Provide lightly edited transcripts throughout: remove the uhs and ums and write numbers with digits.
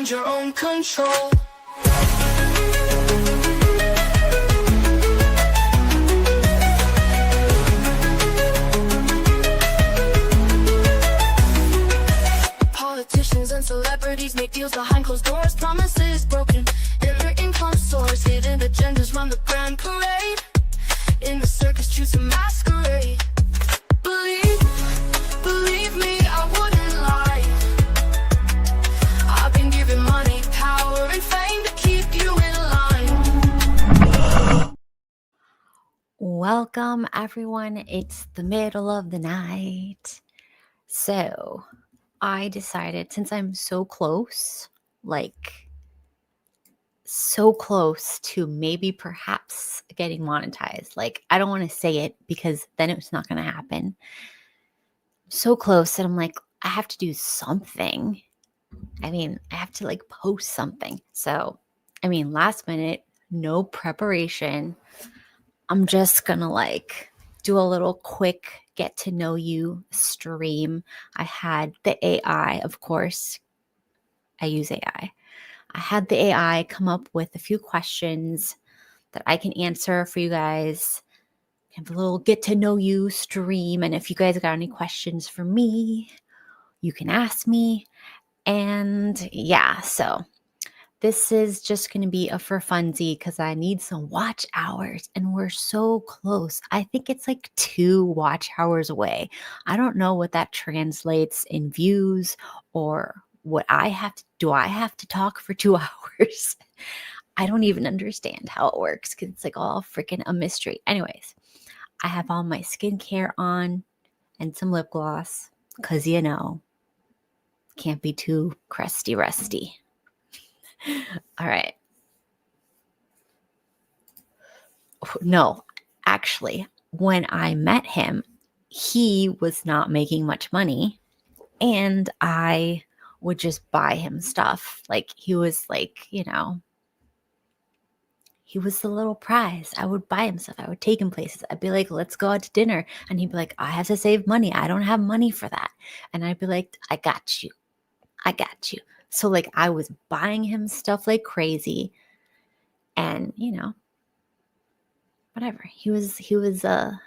find your own control. Politicians and celebrities make deals behind closed doors, promises broken, and their income soars. Hidden agendas run the grand parade. In the circus, choose a masquerade. Believe me, I wouldn't lie. I've been given money, power, and fame to keep you in line. Welcome, everyone. It's the middle of the night. So I decided, since I'm so close, so close to maybe perhaps getting monetized. I don't want to say it because then it's not going to happen. So close that I'm like, I have to do something. I have to post something. So, last minute, no preparation. I'm just going to do a little quick get to know you stream. I had the AI, of course. I use AI. I had the AI come up with a few questions that I can answer for you guys. Have a little get to know you stream. And if you guys got any questions for me, you can ask me. And yeah, so this is just going to be a for funsie because I need some watch hours and we're so close. I think it's 2 watch hours away. I don't know what that translates in views or what do I have to talk for 2 hours? I don't even understand how it works because it's all freaking a mystery. Anyways, I have all my skincare on and some lip gloss because, can't be too crusty rusty. All right. No, actually, when I met him, he was not making much money and I would just buy him stuff. He was he was the little prize. I would buy him stuff. I would take him places. I'd be like, let's go out to dinner. And he'd be like, I have to save money. I don't have money for that. And I'd be like, I got you. So I was buying him stuff like crazy. And, whatever. He was the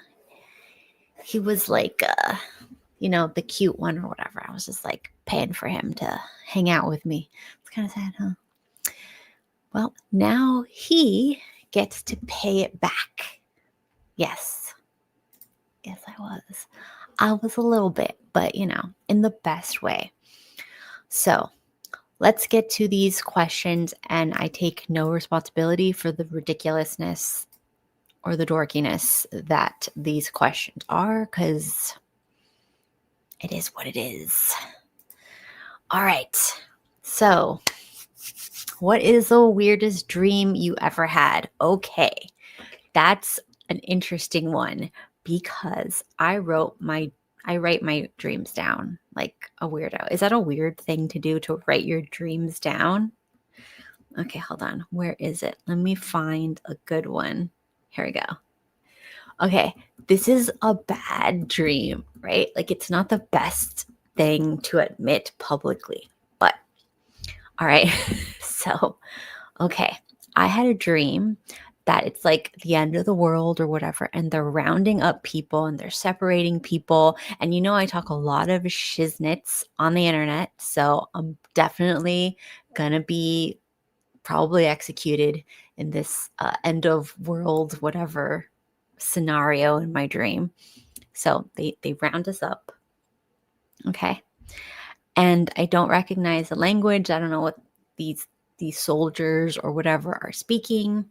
cute one or whatever. I was just paying for him to hang out with me. It's kind of sad, huh? Well, now he gets to pay it back. Yes, I was a little bit, but in the best way. So let's get to these questions, and I take no responsibility for the ridiculousness or the dorkiness that these questions are, because it is what it is. All right. So, what is the weirdest dream you ever had? Okay. That's an interesting one because I write my dreams down like a weirdo. Is that a weird thing to do, to write your dreams down? Okay, hold on. Where is it? Let me find a good one. Here we go. Okay, this is a bad dream, right? It's not the best thing to admit publicly, but all right. So, okay, I had a dream that it's the end of the world or whatever, and they're rounding up people and they're separating people. And I talk a lot of shiznits on the internet, so I'm definitely gonna be probably executed in this end of world whatever scenario in my dream. So they round us up, okay, and I don't recognize the language. I don't know what these soldiers or whatever are speaking,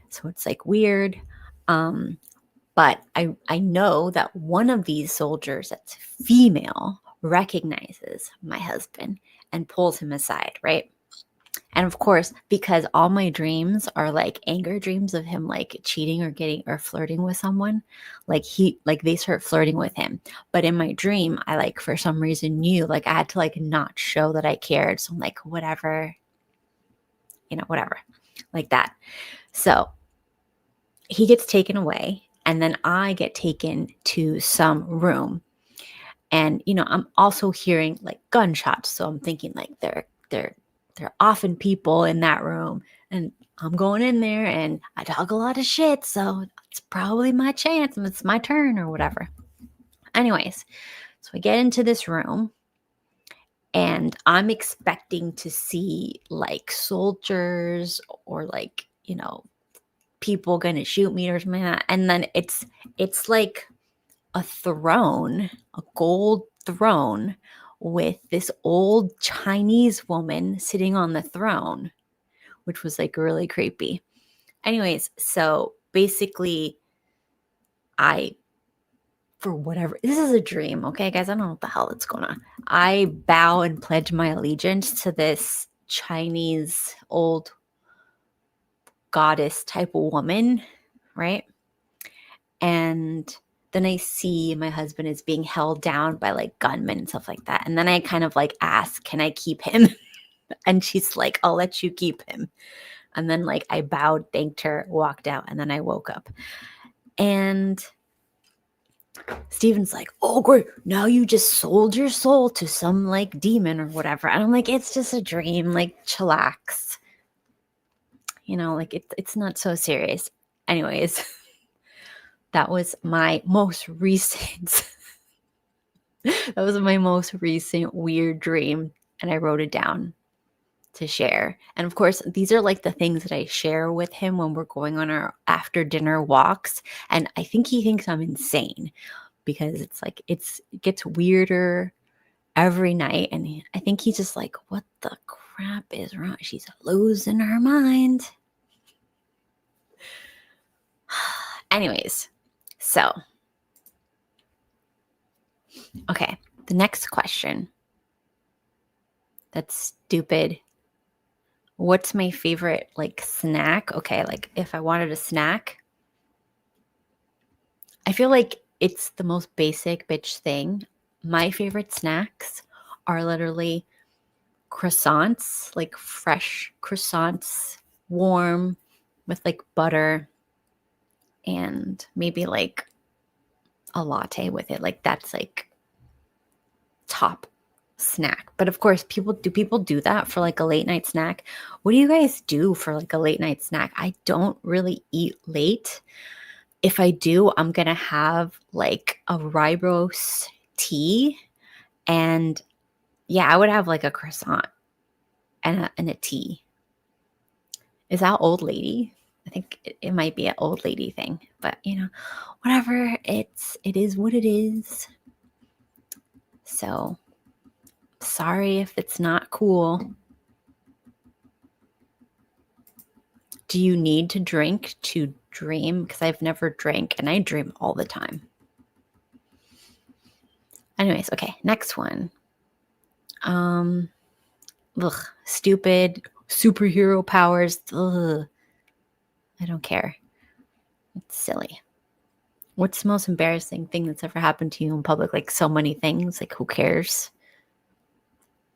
so it's weird. But I know that one of these soldiers that's female recognizes my husband and pulls him aside, right? And of course, because all my dreams are anger dreams of him cheating or getting or flirting with someone, they start flirting with him. But in my dream, I for some reason knew I had to not show that I cared. So I'm whatever, whatever, like that. So he gets taken away, and then I get taken to some room. And I'm also hearing gunshots. So I'm thinking they're there are often people in that room, and I'm going in there and I talk a lot of shit, so it's probably my chance and it's my turn or whatever. Anyways, so I get into this room and I'm expecting to see like soldiers or like, people gonna shoot me or something like that. And then it's like a throne, a gold throne with this old Chinese woman sitting on the throne, which was like really creepy. Anyways, so basically I for whatever, this is a dream, okay guys, I don't know what the hell is going on. I bow and pledge my allegiance to this Chinese old goddess type of woman, right? And then I see my husband is being held down by like gunmen and stuff like that. And then I kind of like ask, can I keep him? And she's like, I'll let you keep him. And then like I bowed, thanked her, walked out, and then I woke up. And Steven's like, oh, great. Now you just sold your soul to some like demon or whatever. And I'm like, it's just a dream. Like, chillax. Like it's not so serious. Anyways, that was my most recent weird dream. And I wrote it down to share. And of course, these are like the things that I share with him when we're going on our after dinner walks. And I think he thinks I'm insane because it's like it gets weirder every night. And I think he's just like, what the crap is wrong? She's losing her mind. Anyways, so, okay, the next question. That's stupid. What's my favorite like snack? Okay, like if I wanted a snack, I feel like it's the most basic bitch thing. My favorite snacks are literally croissants, like fresh croissants, warm with like butter and maybe like a latte with it. Like that's like top snack. But of course, people do that for like a late night snack? What do you guys do for like a late night snack? I don't really eat late. If I do, I'm gonna have like a rooibos tea, and yeah, I would have like a croissant and a tea. Is that old lady? I think it might be an old lady thing, but whatever. It is what it is. So sorry if it's not cool. Do you need to drink to dream? Because I've never drank and I dream all the time. Anyways, okay, next one. Stupid superhero powers. Ugh. I don't care. It's silly. What's the most embarrassing thing that's ever happened to you in public? Like so many things. Like who cares?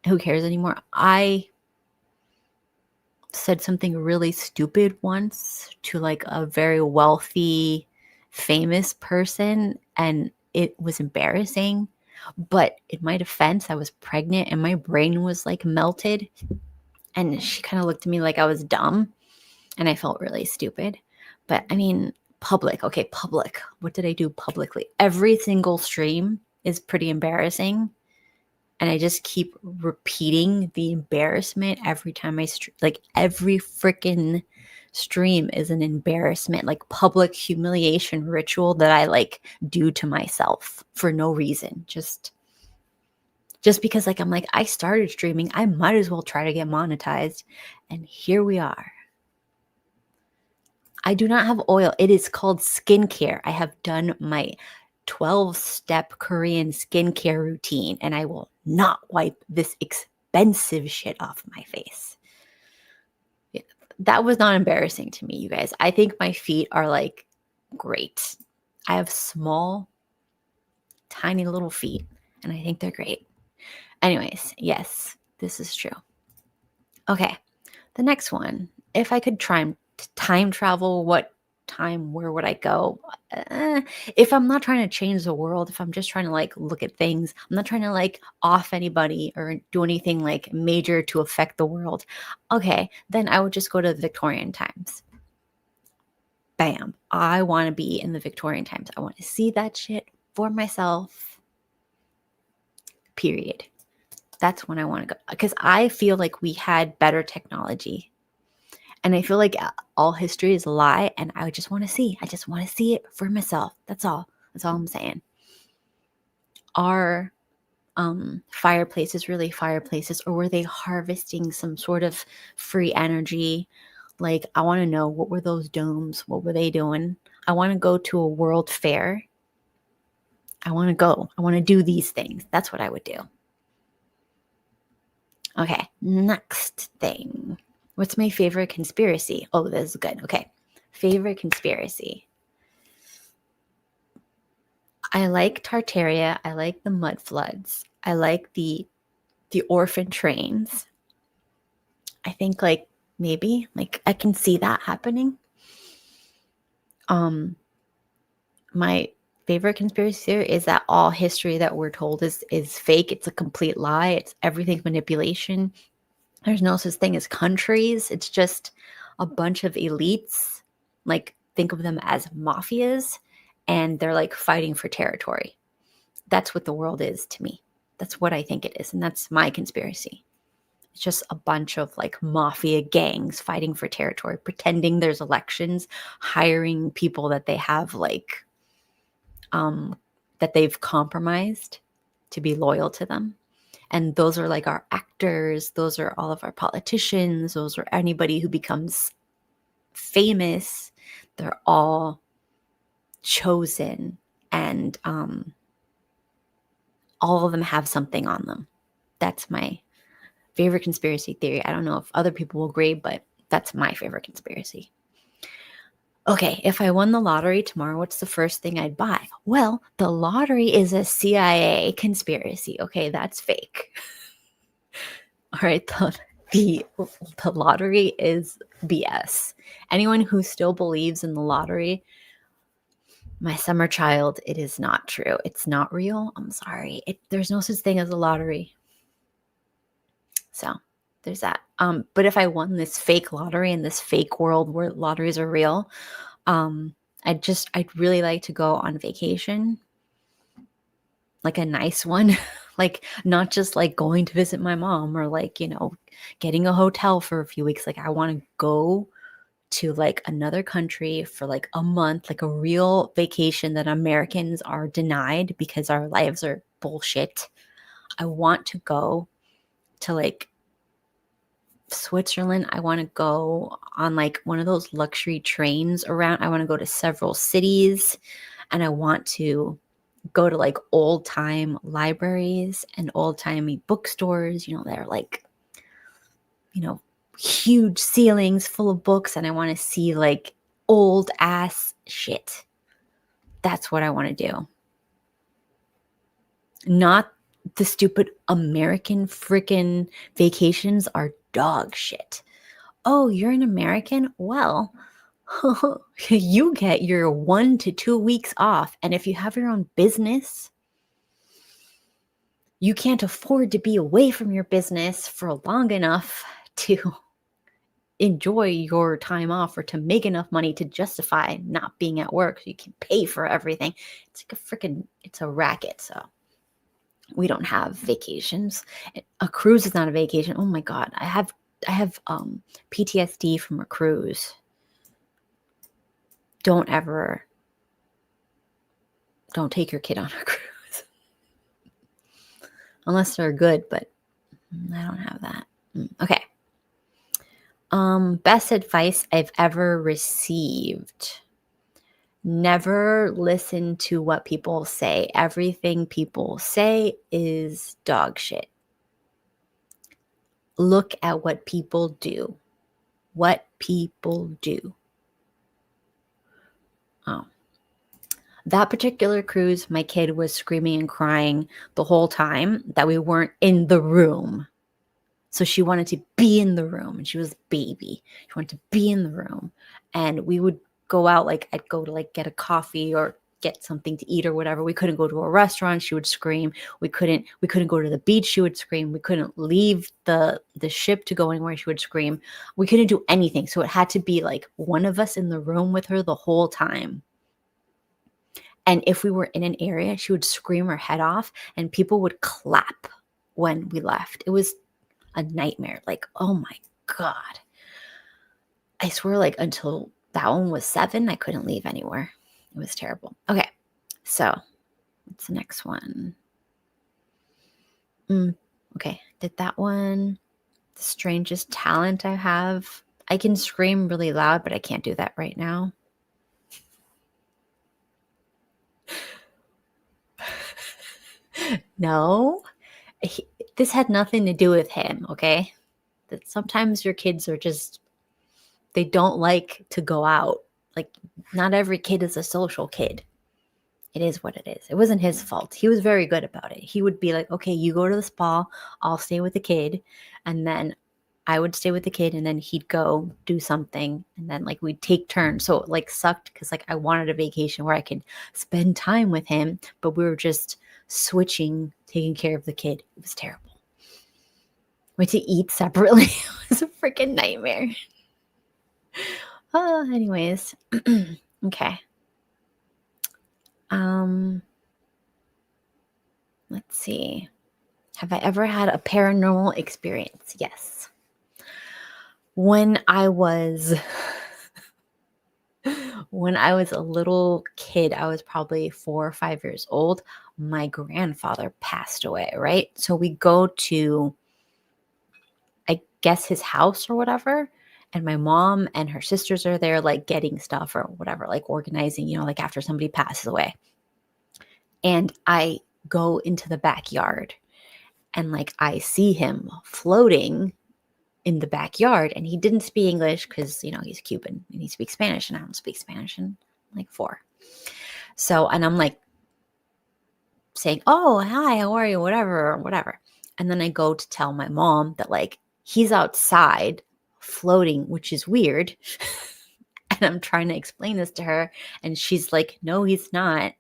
Who cares anymore? I said something really stupid once to like a very wealthy, famous person, and it was embarrassing. But in my defense, I was pregnant and my brain was like melted. And she kind of looked at me like I was dumb. And I felt really stupid. But I mean, public. Okay, public. What did I do publicly? Every single stream is pretty embarrassing. And I just keep repeating the embarrassment every time I like every freaking stream is an embarrassment, like public humiliation ritual that I like do to myself for no reason. Just because like I'm like, I started streaming, I might as well try to get monetized. And here we are. I do not have oil. It is called skincare. I have done my 12-step Korean skincare routine, and I will not wipe this expensive shit off my face. That was not embarrassing to me, you guys. I think my feet are like great. I have small, tiny little feet, and I think they're great. Anyways, yes, this is true. Okay, the next one. If I could time travel, what time, where would I go? If I'm not trying to change the world, if I'm just trying to like look at things, I'm not trying to like off anybody or do anything like major to affect the world. Okay, then I would just go to the Victorian times. Bam. I want to be in the Victorian times. I want to see that shit for myself. Period. That's when I want to go. Because I feel like we had better technology. And I feel like all history is a lie. And I just want to see. I just want to see it for myself. That's all. That's all I'm saying. Are fireplaces really fireplaces? Or were they harvesting some sort of free energy? Like, I want to know, what were those domes? What were they doing? I want to go to a world fair. I want to go. I want to do these things. That's what I would do. Okay, next thing. What's my favorite conspiracy? Oh, this is good. Okay, favorite conspiracy. I like Tartaria. I like the mud floods. I like the orphan trains. I think like maybe like I can see that happening. My favorite conspiracy theory is that all history that we're told is fake. It's a complete lie. It's everything's manipulation. There's no such thing as countries. It's just a bunch of elites. Like, think of them as mafias, and they're like fighting for territory. That's what the world is to me. That's what I think it is. And that's my conspiracy. It's just a bunch of like mafia gangs fighting for territory, pretending there's elections, hiring people that they have like, that they've compromised to be loyal to them. And those are like our actors. Those are all of our politicians. Those are anybody who becomes famous. They're all chosen, and all of them have something on them. That's my favorite conspiracy theory. I don't know if other people will agree, but that's my favorite conspiracy. Okay, if I won the lottery tomorrow, what's the first thing I'd buy? Well, the lottery is a CIA conspiracy. Okay, that's fake. All right, the lottery is BS. Anyone who still believes in the lottery, my summer child, it is not true. It's not real. I'm sorry. There's no such thing as a lottery. So there's that. But if I won this fake lottery in this fake world where lotteries are real, I'd really like to go on vacation, like a nice one, like not just like going to visit my mom or like, getting a hotel for a few weeks. Like, I want to go to like another country for like a month, like a real vacation that Americans are denied because our lives are bullshit. I want to go to like Switzerland. I want to go on like one of those luxury trains around. I want to go to several cities, and I want to go to like old time libraries and old timey bookstores, they're like, huge ceilings full of books, and I want to see like old ass shit. That's what I want to do. Not the stupid American freaking vacations are dog shit. Oh, you're an American? Well, you get your 1 to 2 weeks off. And if you have your own business, you can't afford to be away from your business for long enough to enjoy your time off or to make enough money to justify not being at work so you can pay for everything. It's like it's a racket. So we don't have vacations. A cruise is not a vacation. Oh my God. I have PTSD from a cruise. Don't take your kid on a cruise. Unless they're good, but I don't have that. Okay. Best advice I've ever received. Never listen to what people say. Everything people say is dog shit. Look at what people do. What people do. Oh. That particular cruise, my kid was screaming and crying the whole time that we weren't in the room. So she wanted to be in the room, and she was a baby. She wanted to be in the room. And we would go out, like I'd go to like get a coffee or get something to eat or whatever. We couldn't go to a restaurant, she would scream. We couldn't go to the beach, she would scream. We couldn't leave the ship to go anywhere, she would scream. We couldn't do anything. So it had to be like one of us in the room with her the whole time. And if we were in an area, she would scream her head off and people would clap when we left. It was a nightmare. Like, oh my God. I swear, like, until that one was 7, I couldn't leave anywhere. It was terrible. Okay, so what's the next one? Okay, did that one. The strangest talent I have. I can scream really loud, but I can't do that right now. No, this had nothing to do with him, okay? That sometimes your kids are just, they don't like to go out. Like, not every kid is a social kid. It is what it is. It wasn't his fault. He was very good about it. He would be like, okay, you go to the spa, I'll stay with the kid. And then I would stay with the kid and then he'd go do something. And then like we'd take turns. So it like sucked because like I wanted a vacation where I could spend time with him, but we were just switching, taking care of the kid. It was terrible. We had to eat separately. It was a freaking nightmare. Anyways. Okay. Let's see. Have I ever had a paranormal experience? Yes. When I was a little kid, I was probably 4 or 5 years old. My grandfather passed away, right? So we go to, I guess, his house or whatever. And my mom and her sisters are there, like getting stuff or whatever, like organizing, like after somebody passes away. And I go into the backyard and like I see him floating in the backyard, and he didn't speak English because he's Cuban and he speaks Spanish and I don't speak Spanish, and I'm like 4. So, and I'm like saying, oh, hi, how are you? Whatever. And then I go to tell my mom that like he's outside floating, which is weird. And I'm trying to explain this to her, and she's like, no, he's not.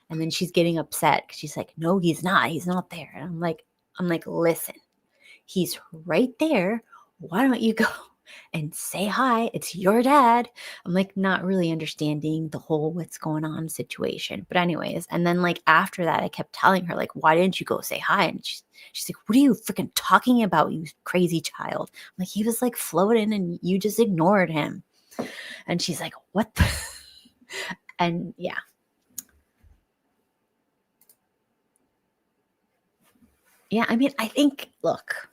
And then she's getting upset because she's like, no, he's not there. And I'm like, listen, he's right there. Why don't you go and say hi? It's your dad. I'm like not really understanding the whole what's going on situation. But anyways, and then like after that, I kept telling her like, why didn't you go say hi? And she's like, what are you freaking talking about, you crazy child? I'm like, he was like floating and you just ignored him. And she's like, what the? And yeah. Yeah, I mean, I think, look,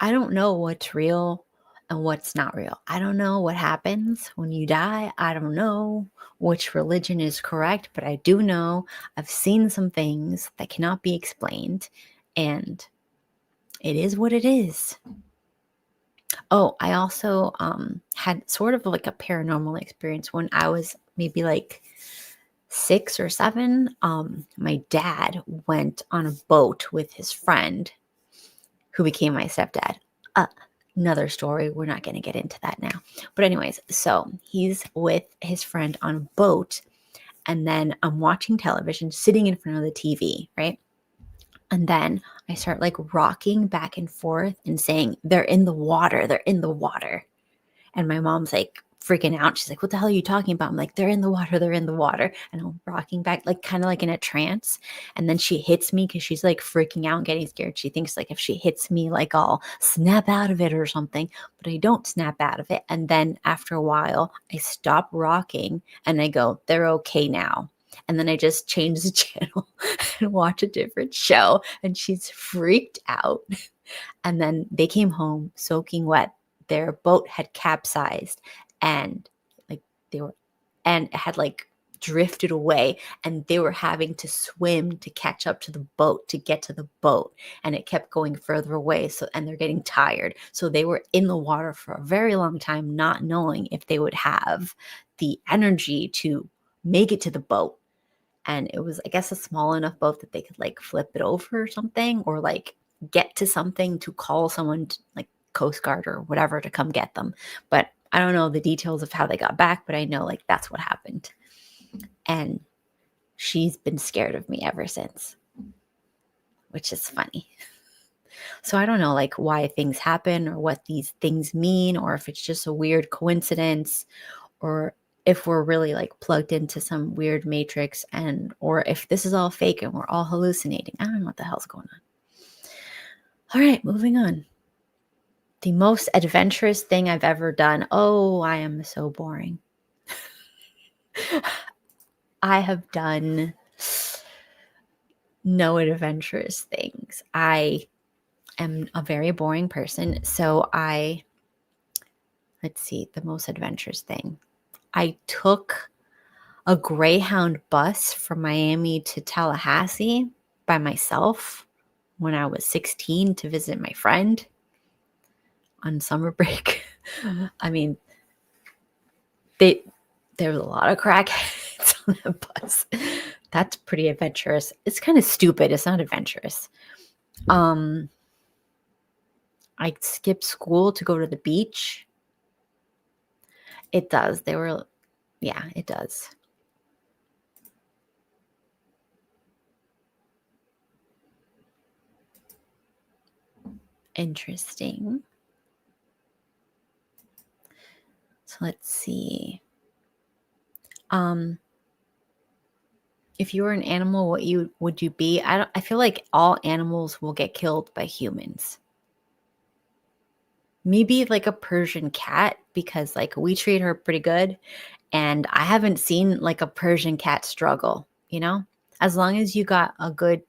I don't know what's real and what's not real. I don't know what happens when you die. I don't know which religion is correct, but I do know I've seen some things that cannot be explained, and it is what it is. Oh, I also had sort of like a paranormal experience when I was maybe like 6 or 7. My dad went on a boat with his friend who became my stepdad. Another story. We're not going to get into that now. But anyways, so he's with his friend on a boat, and then I'm watching television, sitting in front of the TV, right? And then I start like rocking back and forth and saying, they're in the water. They're in the water. And my mom's like freaking out. She's like, what the hell are you talking about? I'm like, they're in the water. They're in the water. And I'm rocking back, like kind of like in a trance. And then she hits me because she's like freaking out and getting scared. She thinks like if she hits me, like I'll snap out of it or something. But I don't snap out of it. And then after a while, I stop rocking and I go, they're okay now. And then I just change the channel and watch a different show. And she's freaked out. And then they came home soaking wet. Their boat had capsized and like it had like drifted away, and they were having to swim to catch up to the boat to get to the boat, and it kept going further away. So, and they're getting tired. So they were in the water for a very long time, not knowing if they would have the energy to make it to the boat. And it was, I guess, a small enough boat that they could like flip it over or something, or like get to something to call someone to, like Coast Guard or whatever, to come get them. But I don't know the details of how they got back, but I know like that's what happened. And she's been scared of me ever since, which is funny. So I don't know like why things happen or what these things mean, or if it's just a weird coincidence, or if we're really like plugged into some weird matrix, and or if this is all fake and we're all hallucinating. I don't know what the hell's going on. All right, moving on. The most adventurous thing I've ever done. Oh, I am so boring. I have done no adventurous things. I am a very boring person. So let's see, the most adventurous thing. I took a Greyhound bus from Miami to Tallahassee by myself when I was 16 to visit my friend on summer break. I mean, there was a lot of crackheads on that bus. That's pretty adventurous. It's kind of stupid. It's not adventurous. I skipped school to go to the beach. It does. Yeah, it does. Interesting. So let's see. If you were an animal, what would you be? I feel like all animals will get killed by humans. Maybe like a Persian cat, because like we treat her pretty good, and I haven't seen like a Persian cat struggle, you know? As long as you got a good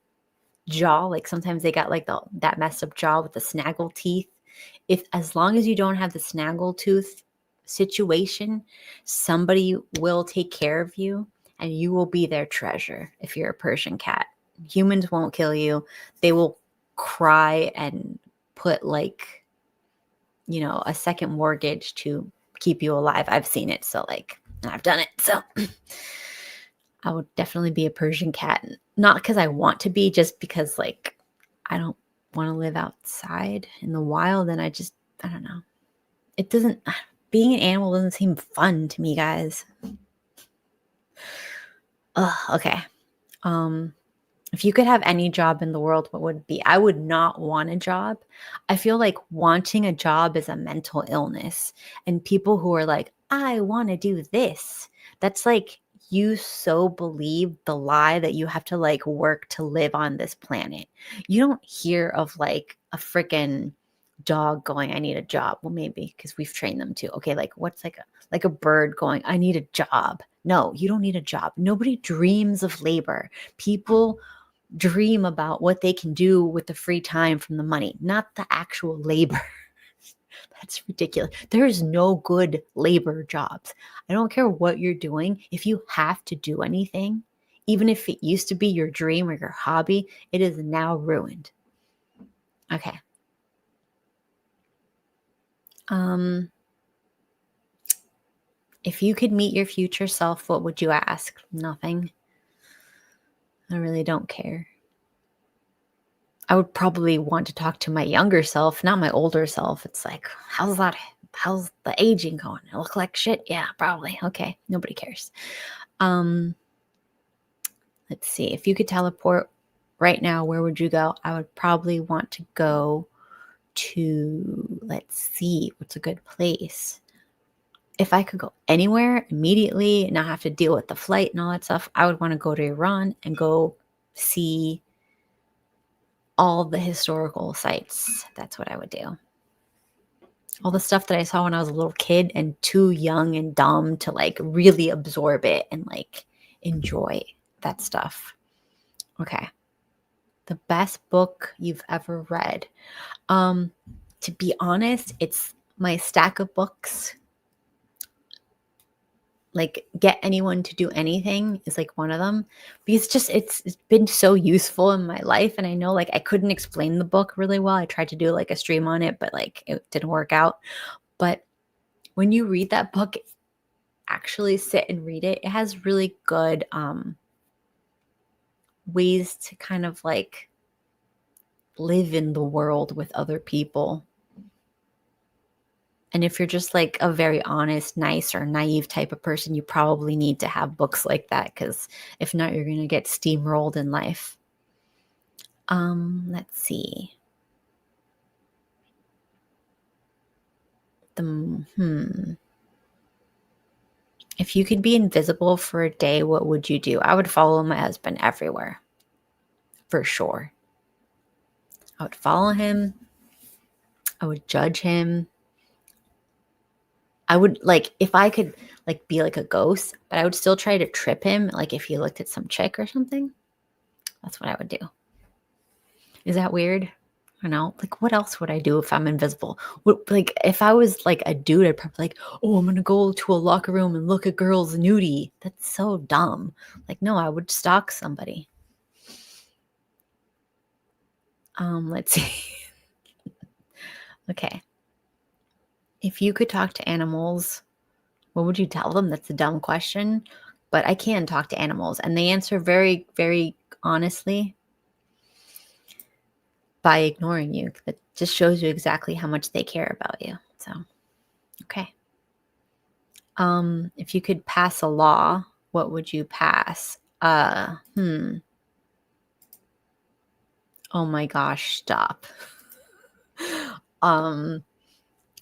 jaw, like sometimes they got like that messed up jaw with the snaggle teeth. If as long as you don't have the snaggle tooth situation, somebody will take care of you and you will be their treasure if you're a Persian cat. Humans won't kill you. They will cry and put like, a second mortgage to keep you alive. I've seen it. So like, I've done it. So I would definitely be a Persian cat. Not because I want to be, just because like I don't want to live outside in the wild. And I don't know. It doesn't, being an animal doesn't seem fun to me, guys. Ugh, okay. If you could have any job in the world, what would it be? I would not want a job. I feel like wanting a job is a mental illness. And people who are like, I want to do this, that's like you so believe the lie that you have to like work to live on this planet. You don't hear of like a freaking dog going, I need a job. Well, maybe because we've trained them to. Okay, like what's like a bird going, I need a job. No, you don't need a job. Nobody dreams of labor. People dream about what they can do with the free time from the money, not the actual labor. That's ridiculous. There is no good labor jobs. I don't care what you're doing. If you have to do anything, even if it used to be your dream or your hobby, it is now ruined. Okay. If you could meet your future self, what would you ask? Nothing. I really don't care. I would probably want to talk to my younger self, not my older self. It's like, how's the aging going? I look like shit? Yeah, probably. Okay, nobody cares. Let's see. If you could teleport right now, where would you go? I would probably want to go to, let's see, what's a good place? If I could go anywhere immediately and not have to deal with the flight and all that stuff, I would want to go to Iran and go see all the historical sites. That's what I would do. All the stuff that I saw when I was a little kid and too young and dumb to like really absorb it and like enjoy that stuff. Okay. The best book you've ever read. To be honest, it's my stack of books. Like Get Anyone to Do Anything is like one of them, because it's been so useful in my life. And I know like I couldn't explain the book really well. I tried to do like a stream on it, but like it didn't work out. But when you read that book, actually sit and read it, it has really good ways to kind of like live in the world with other people. And if you're just like a very honest, nice, or naive type of person, you probably need to have books like that, because if not, you're going to get steamrolled in life. Let's see. If you could be invisible for a day, what would you do? I would follow my husband everywhere, for sure. I would follow him. I would judge him. I would, like, if I could like be like a ghost, but I would still try to trip him, like if he looked at some chick or something. That's what I would do. Is that weird? I don't know. Like, what else would I do if I'm invisible? Like, if I was like a dude, I'd probably like, oh, I'm gonna go to a locker room and look at girls' nudie. That's so dumb. Like, no, I would stalk somebody. Let's see. Okay. If you could talk to animals, what would you tell them? That's a dumb question, but I can talk to animals, and they answer very, very honestly by ignoring you. That just shows you exactly how much they care about you. So, okay. If you could pass a law, what would you pass? Oh my gosh, stop.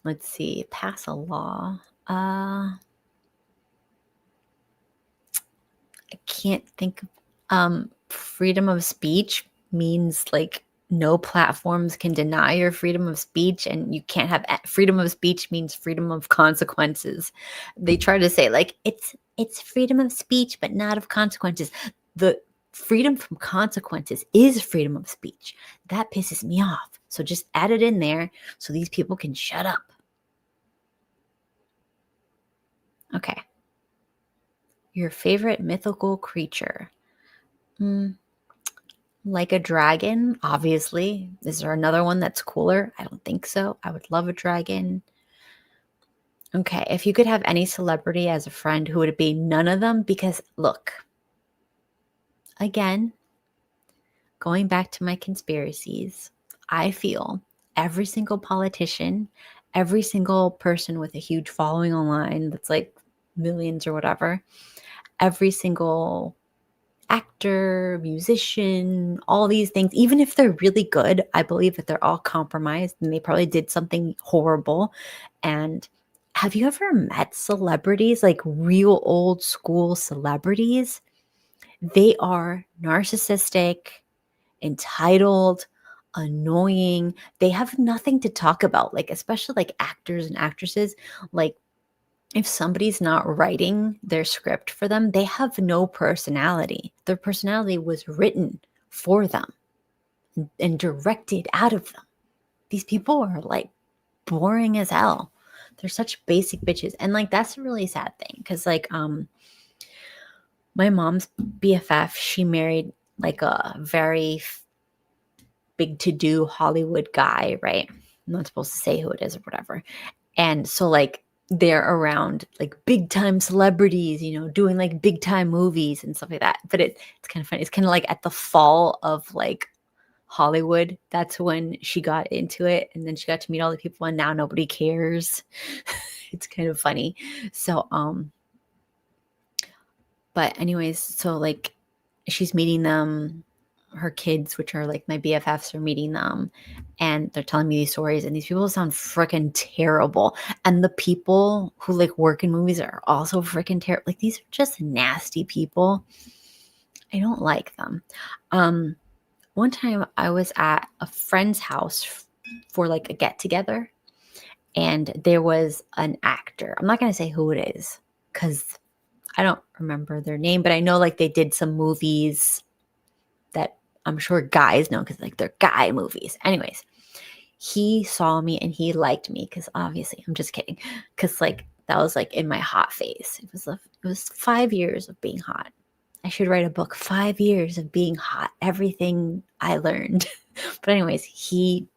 Let's see. Pass a law. I can't think. Freedom of speech means like no platforms can deny your freedom of speech, and you can't have freedom of speech means freedom of consequences. They try to say like it's freedom of speech but not of consequences. The freedom from consequences is freedom of speech. That pisses me off. So just add it in there so these people can shut up. Okay. Your favorite mythical creature? Like a dragon, obviously. Is there another one that's cooler? I don't think so. I would love a dragon. Okay, if you could have any celebrity as a friend, who would it be? None of them, because look, again, going back to my conspiracies, I feel every single politician, every single person with a huge following online that's like millions or whatever, every single actor, musician, all these things, even if they're really good, I believe that they're all compromised and they probably did something horrible. And have you ever met celebrities, like real old school celebrities? They are narcissistic, entitled, annoying. They have nothing to talk about, like, especially like actors and actresses. Like, if somebody's not writing their script for them, they have no personality. Their personality was written for them and directed out of them. These people are like boring as hell. They're such basic bitches. And like, that's a really sad thing. Cause like, my mom's BFF, she married like a very big to do Hollywood guy, right? I'm not supposed to say who it is or whatever. And so like, they're around like big time celebrities, doing like big time movies and stuff like that. But it's kind of funny. It's kind of like at the fall of like Hollywood. That's when she got into it. And then she got to meet all the people, and now nobody cares. It's kind of funny. So, but anyways, so like she's meeting them, her kids, which are like my BFFs, are meeting them, and they're telling me these stories, and these people sound freaking terrible. And the people who like work in movies are also freaking terrible. Like, these are just nasty people. I don't like them. One time I was at a friend's house for like a get together, and there was an actor. I'm not going to say who it is because I don't remember their name, but I know like they did some movies that I'm sure guys know because like they're guy movies. Anyways, he saw me and he liked me because obviously, I'm just kidding, because like that was like in my hot phase. It was 5 years of being hot. I should write a book, 5 years of being hot, everything I learned. But anyways, he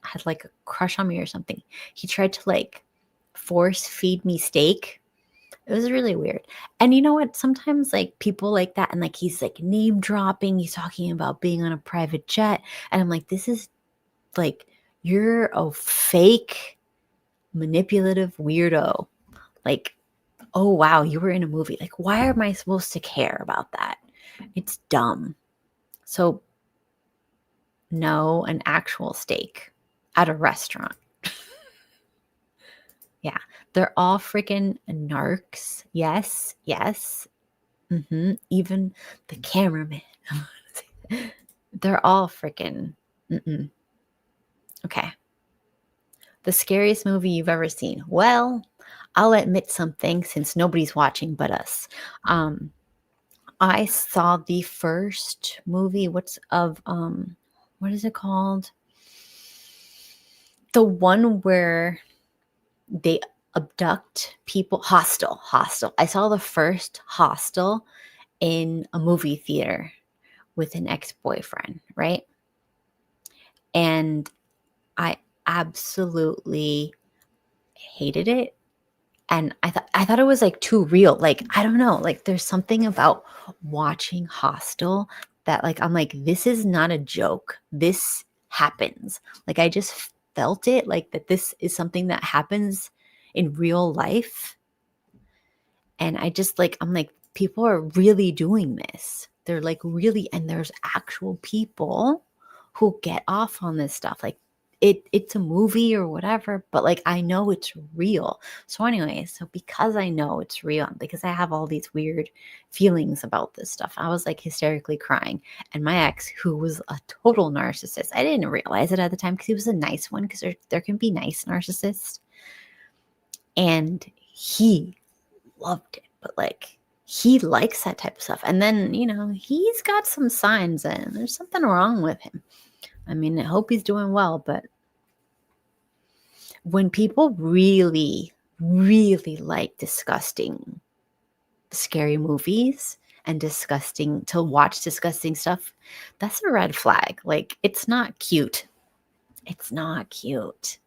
had like a crush on me or something. He tried to like force feed me steak. It was really weird. And you know what? Sometimes like people like that, and like he's like name dropping, he's talking about being on a private jet. And I'm like, this is like, you're a fake manipulative weirdo. Like, oh wow, you were in a movie. Like, why am I supposed to care about that? It's dumb. So no, an actual steak at a restaurant. Yeah, they're all freaking narcs. Yes, yes. Even the cameraman. They're all freaking. Okay. The scariest movie you've ever seen. Well, I'll admit something since nobody's watching but us. Um, I saw the first movie. What is it called? The one where they abduct people. Hostel. I saw the first Hostel in a movie theater with an ex-boyfriend, right? And I absolutely hated it. And I thought it was like too real. Like, I don't know, like there's something about watching Hostel that like I'm like, this is not a joke. This happens. Like I just felt it like that this is something that happens in real life. And I just like, I'm like, people are really doing this. They're like really, and there's actual people who get off on this stuff. Like it's a movie or whatever, but like I know it's real. So anyway, so because I know it's real, because I have all these weird feelings about this stuff, I was like hysterically crying. And my ex, who was a total narcissist, I didn't realize it at the time because he was a nice one, because there can be nice narcissists. And he loved it, but like he likes that type of stuff. And then, he's got some signs and there's something wrong with him. I mean, I hope he's doing well, but when people really, really like disgusting, scary movies and to watch disgusting stuff, that's a red flag. Like, it's not cute. It's not cute.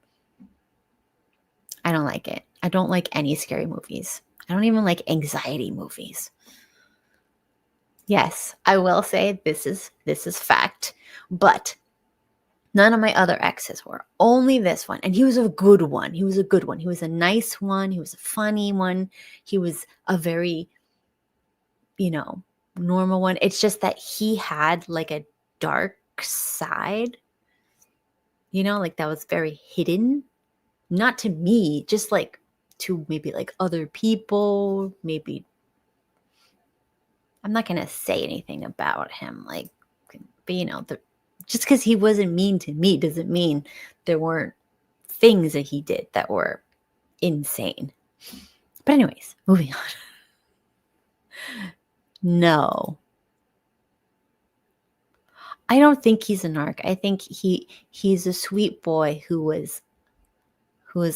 I don't like it. I don't like any scary movies. I don't even like anxiety movies. Yes, I will say this is fact, but none of my other exes were. Only this one, and he was a good one. He was a good one. He was a nice one. He was a funny one. He was a very, normal one. It's just that he had like a dark side, like that was very hidden. Not to me, just like to maybe like other people, maybe. I'm not going to say anything about him, like, but just because he wasn't mean to me doesn't mean there weren't things that he did that were insane. But anyways, moving on. No. I don't think he's a narc. I think he's a sweet boy who was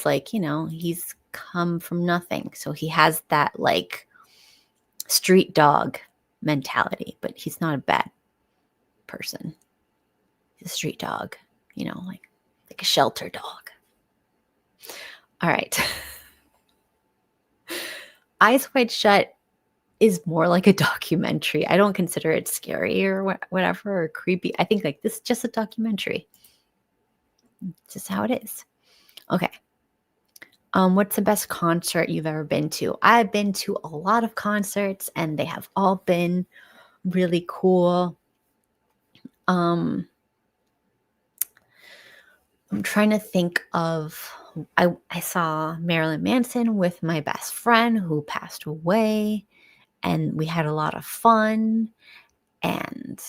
like, he's come from nothing. So he has that like street dog mentality, but he's not a bad person. He's a street dog, like a shelter dog. All right. Eyes Wide Shut is more like a documentary. I don't consider it scary or whatever or creepy. I think like this is just a documentary. It's just how it is. Okay. What's the best concert you've ever been to? I've been to a lot of concerts and they have all been really cool. I'm trying to think of, I saw Marilyn Manson with my best friend who passed away, and we had a lot of fun and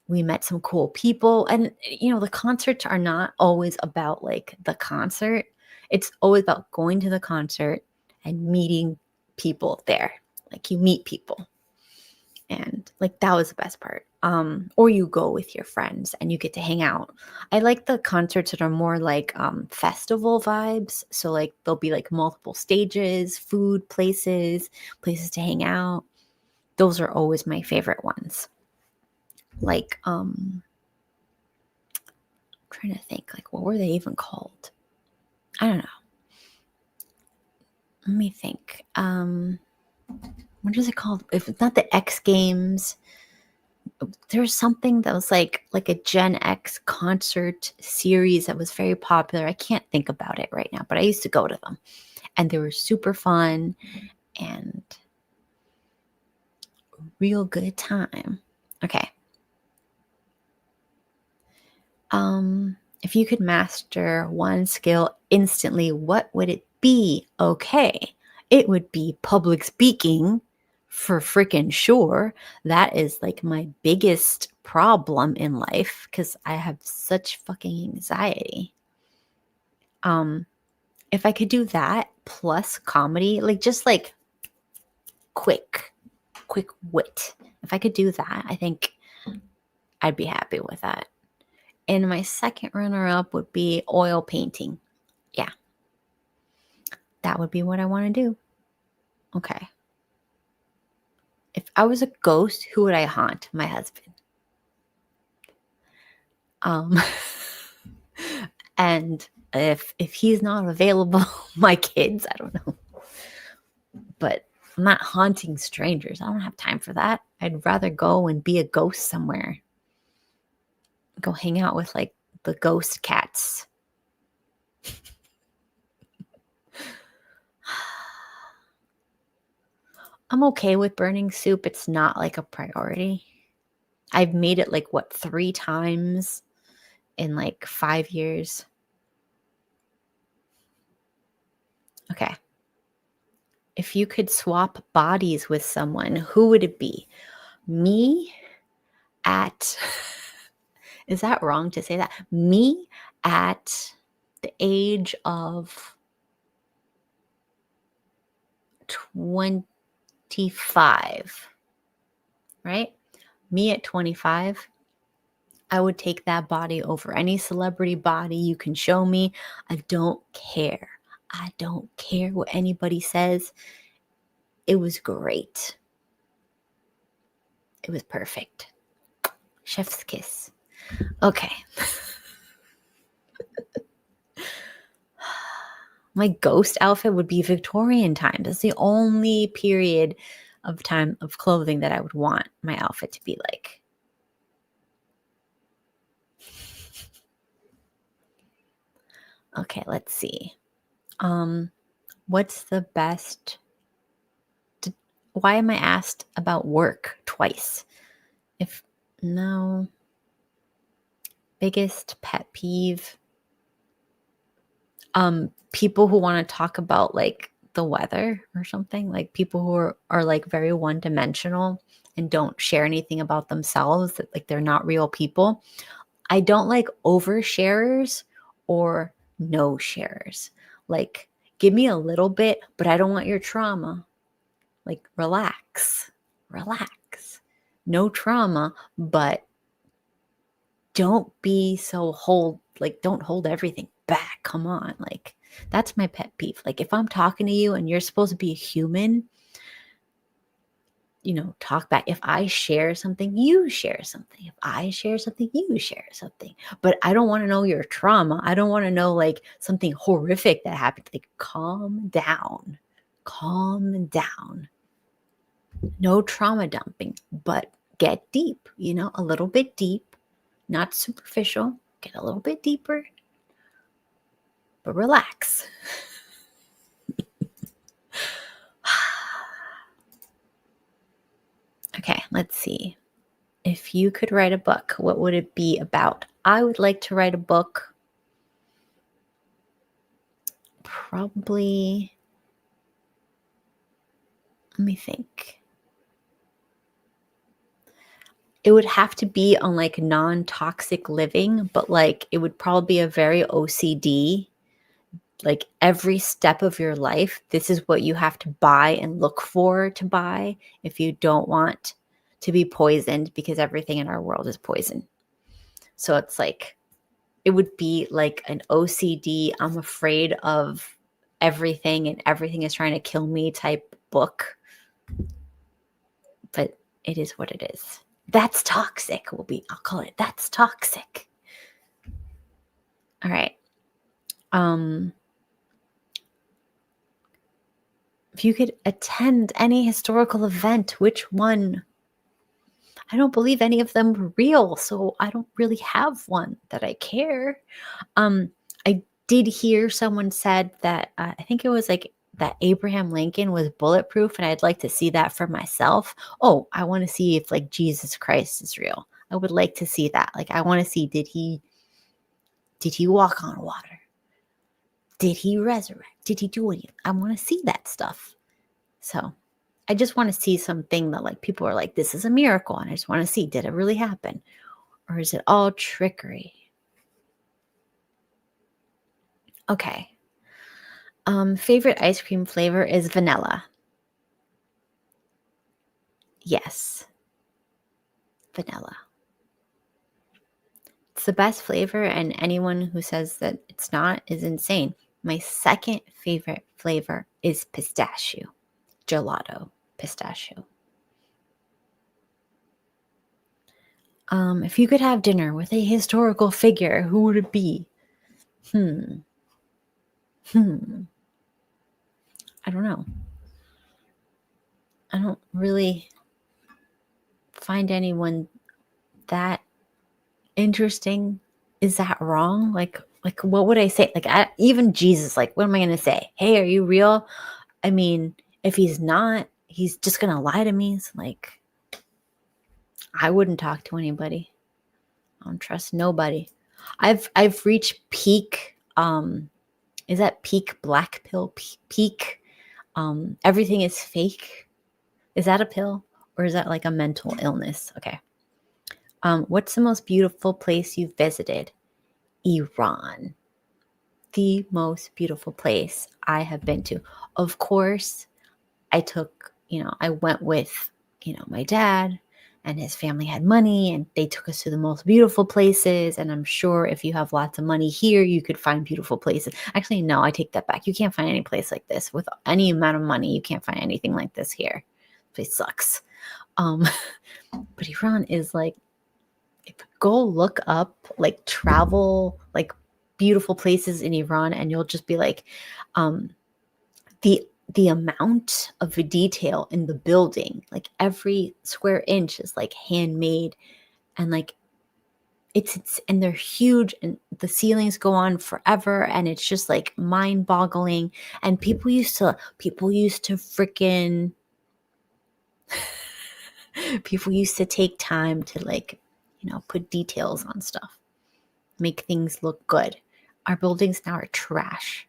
we met some cool people. And, the concerts are not always about like the concert. It's always about going to the concert and meeting people there. Like you meet people. And like that was the best part. Or you go with your friends and you get to hang out. I like the concerts that are more like festival vibes. So like there'll be like multiple stages, food, places to hang out. Those are always my favorite ones. Like I'm trying to think, like what were they even called? I don't know. Let me think. What is it called? If it's not the X Games, there was something that was like a Gen X concert series that was very popular. I can't think about it right now, but I used to go to them and they were super fun and real good time. Okay. If you could master one skill instantly, what would it be? Okay. It would be public speaking for freaking sure. That is like my biggest problem in life because I have such fucking anxiety. If I could do that plus comedy, like just like quick wit. If I could do that, I think I'd be happy with that. And my second runner up would be oil painting. Yeah, that would be what I want to do. Okay. If I was a ghost, who would I haunt? My husband. Um, and if he's not available, my kids, I don't know. But I'm not haunting strangers. I don't have time for that. I'd rather go and be a ghost somewhere. Go hang out with like the ghost cats. I'm okay with burning soup. It's not like a priority. I've made it like 3 times in like 5 years. Okay. If you could swap bodies with someone, who would it be? Me at, is that wrong to say that? Me at the age of 25, right? Me at 25, I would take that body over any celebrity body you can show me. I don't care. I don't care what anybody says. It was great. It was perfect. Chef's kiss. Okay. My ghost outfit would be Victorian times. That's the only period of time of clothing that I would want my outfit to be like. Okay, let's see. What's the best? Why am I asked about work twice? Biggest pet peeve. People who want to talk about like the weather or something, like people who are like very one-dimensional and don't share anything about themselves, that like they're not real people. I don't like oversharers or no sharers. Like, give me a little bit, but I don't want your trauma. Like, relax. No trauma, but don't be so don't hold everything back. Come on. Like, that's my pet peeve. Like, if I'm talking to you and you're supposed to be a human, talk back. If I share something, you share something. If I share something, you share something. But I don't want to know your trauma. I don't want to know like something horrific that happened. Like, calm down. No trauma dumping, but get deep, a little bit deep, not superficial. Get a little bit deeper, but relax. Okay, let's see. If you could write a book, what would it be about? I would like to write a book. Probably, let me think. It would have to be on like non-toxic living, but like it would probably be a very OCD. Like every step of your life, this is what you have to buy and look for to buy if you don't want to be poisoned, because everything in our world is poison. So it's like, it would be like an OCD, I'm afraid of everything and everything is trying to kill me type book. But it is what it is. That's toxic. I'll call it That's Toxic. All right. If you could attend any historical event, which one? I don't believe any of them were real, so I don't really have one that I care. Um, I did hear someone said that I think it was like that Abraham Lincoln was bulletproof, and I'd like to see that for myself. Oh, I want to see if like Jesus Christ is real. I would like to see that. Like I want to see, did he walk on water? Did he resurrect? Did he do anything? I want to see that stuff. So I just want to see something that like people are like, this is a miracle. And I just want to see, did it really happen? Or is it all trickery? Okay. Favorite ice cream flavor is vanilla. Yes, vanilla. It's the best flavor, and anyone who says that it's not is insane. My second favorite flavor is pistachio, gelato pistachio. If you could have dinner with a historical figure, who would it be? Hmm. I don't know. I don't really find anyone that interesting. Is that wrong? Like what would I say? Like even Jesus, like what am I going to say? Hey, are you real? I mean, if he's not, he's just going to lie to me. It's like I wouldn't talk to anybody. I don't trust nobody. I've reached peak is that peak black pill peak everything is fake? Is that a pill or is that like a mental illness? Okay. What's the most beautiful place you've visited? Iran. The most beautiful place I have been to. Of course, I went with, my dad and his family had money and they took us to the most beautiful places. And I'm sure if you have lots of money here, you could find beautiful places. Actually, no, I take that back. You can't find any place like this with any amount of money. You can't find anything like this here. This place sucks. But Iran is like, go look up like travel, like beautiful places in Iran, and you'll just be like, the amount of detail in the building, like every square inch is like handmade, and like it's and they're huge, and the ceilings go on forever, and it's just like mind boggling. And people used to freaking people used to take time to like, put details on stuff, make things look good. Our buildings now are trash.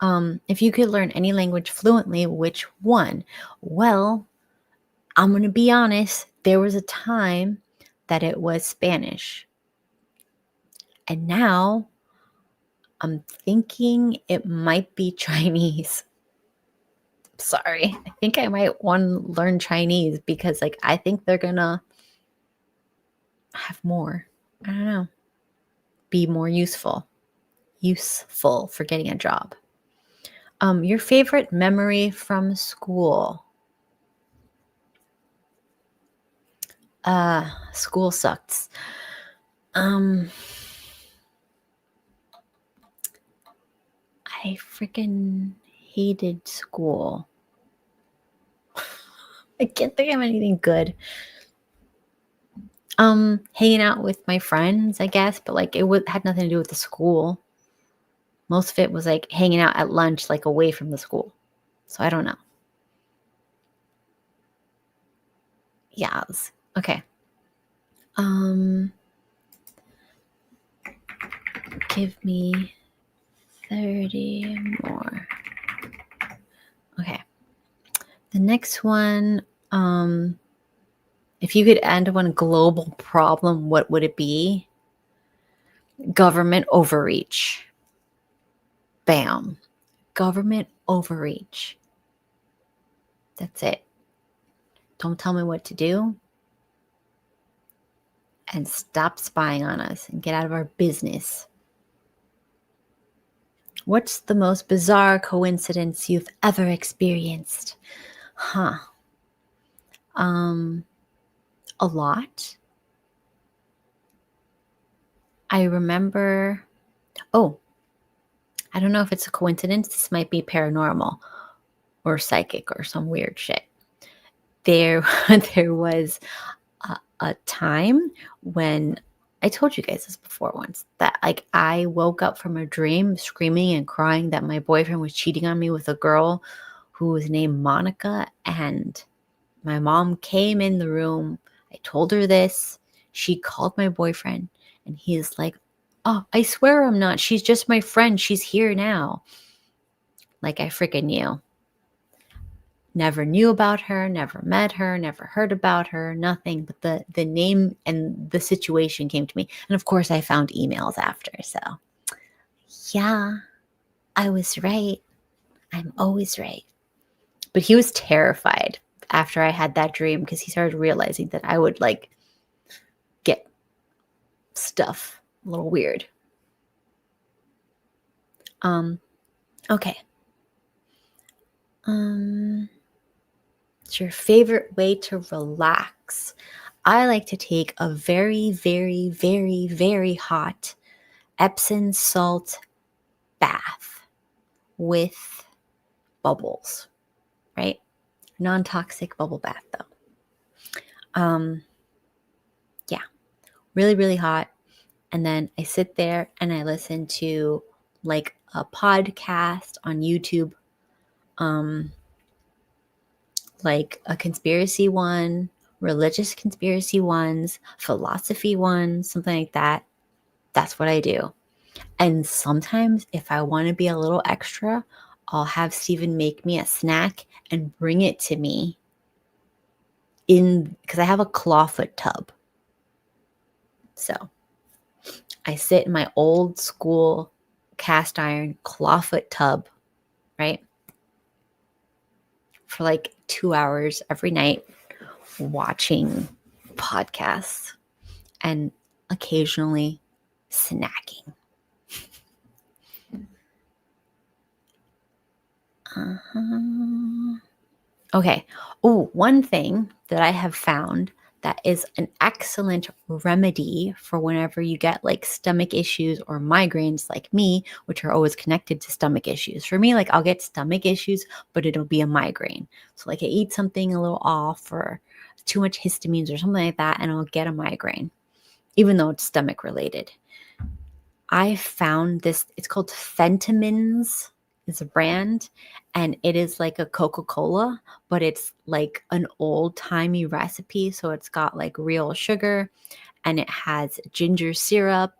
If you could learn any language fluently, which one? Well, I'm going to be honest. There was a time that it was Spanish. And now I'm thinking it might be Chinese. Sorry. I think I might want to learn Chinese because like I think they're going to have more. I don't know. Be more useful for getting a job. Your favorite memory from school? School sucks. I freaking hated school. I can't think of anything good. Hanging out with my friends, I guess, but like had nothing to do with the school. Most of it was like hanging out at lunch, like away from the school. So I don't know. Yeah. Okay. Give me 30 more. Okay. The next one, if you could end one global problem, what would it be? Government overreach. Bam. Government overreach. That's it. Don't tell me what to do. And stop spying on us and get out of our business. What's the most bizarre coincidence you've ever experienced? A lot. I remember, I don't know if it's a coincidence. This might be paranormal or psychic or some weird shit. there there was a time when I told you guys this before once, that like I woke up from a dream screaming and crying that my boyfriend was cheating on me with a girl who was named Monica, and my mom came in the room. I told her this. She called my boyfriend, and he's like, "Oh, I swear I'm not. She's just my friend. She's here now." Like I freaking knew. Never knew about her, never met her, never heard about her, nothing. But the name and the situation came to me. And of course I found emails after. So yeah, I was right. I'm always right. But he was terrified after I had that dream because he started realizing that I would like get stuff a little weird. Okay. It's your favorite way to relax. I like to take a very, very, very, very hot Epsom salt bath with bubbles, right? Non-toxic bubble bath though. Yeah, really, really hot. And then I sit there and I listen to like a podcast on YouTube, like a conspiracy one, religious conspiracy ones, philosophy ones, something like that. That's what I do. And sometimes, if I want to be a little extra, I'll have Steven make me a snack and bring it to me in because I have a clawfoot tub. So I sit in my old school cast iron clawfoot tub, right? For like 2 hours every night watching podcasts and occasionally snacking. Okay. Oh, one thing that I have found that is an excellent remedy for whenever you get like stomach issues or migraines like me, which are always connected to stomach issues. For me, like I'll get stomach issues, but it'll be a migraine. So like I eat something a little off or too much histamines or something like that, and I'll get a migraine, even though it's stomach related. I found this, it's called Fentimans is a brand, and it is like a Coca-Cola, but it's like an old-timey recipe. So it's got like real sugar and it has ginger syrup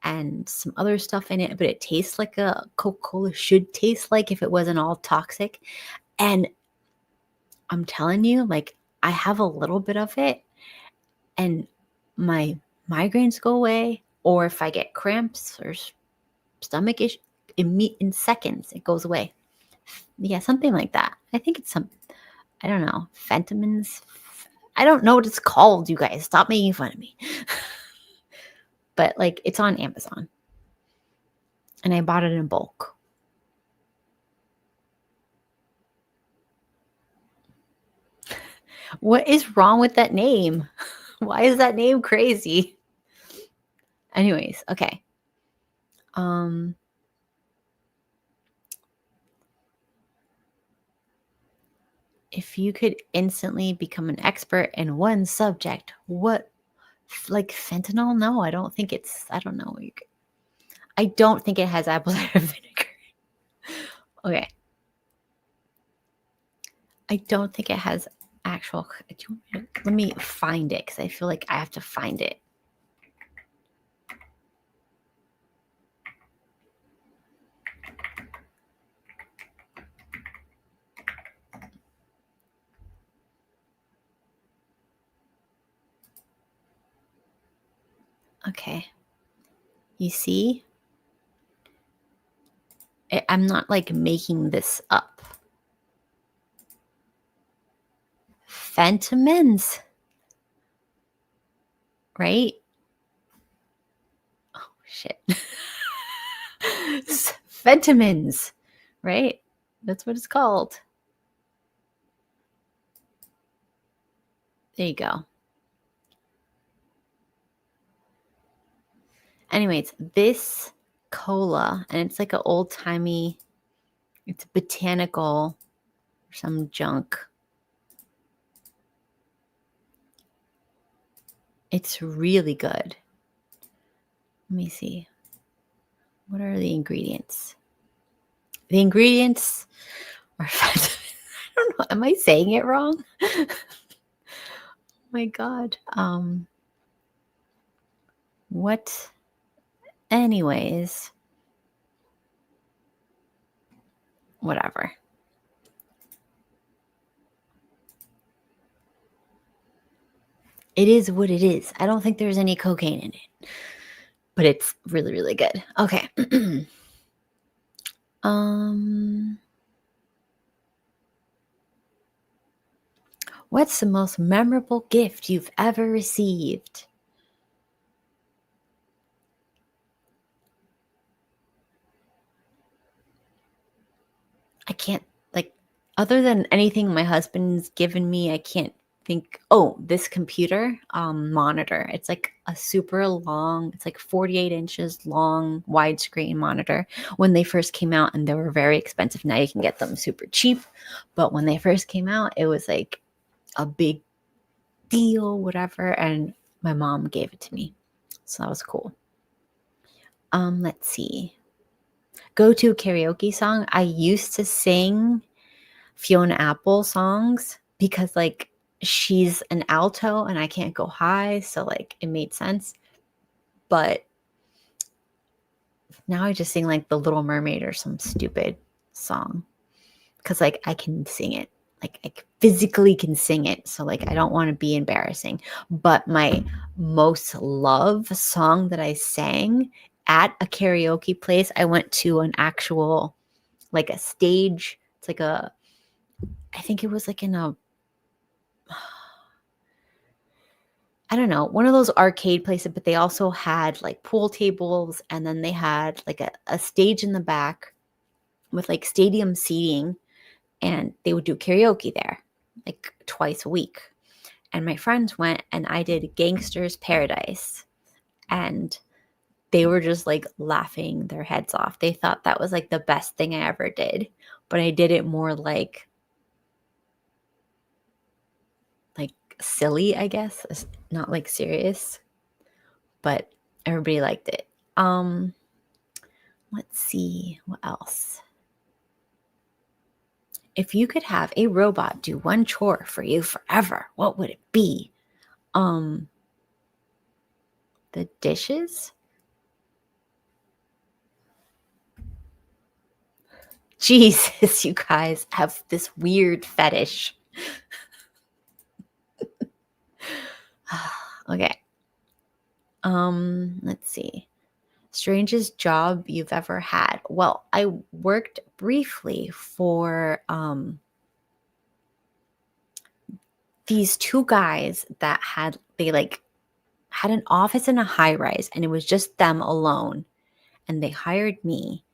and some other stuff in it, but it tastes like a Coca-Cola should taste like if it wasn't all toxic. And I'm telling you, like I have a little bit of it and my migraines go away, or if I get cramps or stomach issue, in seconds it goes away. Yeah, something like that. I think it's some, I don't know, Fentimans. I don't know what it's called, you guys. Stop making fun of me. But like it's on Amazon. And I bought it in bulk. What is wrong with that name? Why is that name crazy? Anyways, okay. If you could instantly become an expert in one subject, what, like fentanyl? No, I don't think it's, I don't know. I don't think it has apple cider vinegar. Okay. I don't think it has actual, let me find it because I feel like I have to find it. Okay. You see? I'm not like making this up. Fentimans. Right? Oh, shit. Fentimans. Right? That's what it's called. There you go. Anyways, this cola, and it's like an old timey, it's botanical, some junk. It's really good. Let me see. What are the ingredients? The ingredients are I don't know. Am I saying it wrong? Oh my God. What? Anyways, whatever. It is what it is. I don't think there's any cocaine in it, but it's really, really good. Okay. um, what's the most memorable gift you've ever received? I can't, like, other than anything my husband's given me, I can't think. Oh, this computer monitor. It's like a super long, it's like 48 inches long widescreen monitor. When they first came out, and they were very expensive. Now you can get them super cheap. But when they first came out, it was like a big deal, whatever. And my mom gave it to me. So that was cool. Let's see. Go to karaoke song. I used to sing Fiona Apple songs because like she's an alto and I can't go high, so like it made sense. But now I just sing like The Little Mermaid or some stupid song because like I can sing it. Like I physically can sing it, so like I don't want to be embarrassing. But my most loved song that I sang at a karaoke place, I went to an actual like a stage. It's like a, I think it was like in a, I don't know, one of those arcade places, but they also had like pool tables, and then they had like a stage in the back with like stadium seating, and they would do karaoke there like twice a week. And my friends went, and I did Gangster's Paradise, and they were just like laughing their heads off. They thought that was like the best thing I ever did, but I did it more like silly, I guess. It's not like serious, but everybody liked it. Let's see what else. If you could have a robot do one chore for you forever, what would it be? The dishes? Jesus, you guys have this weird fetish. Okay. Let's see. Strangest job you've ever had. Well, I worked briefly for these two guys that they like had an office in a high rise, and it was just them alone. And they hired me,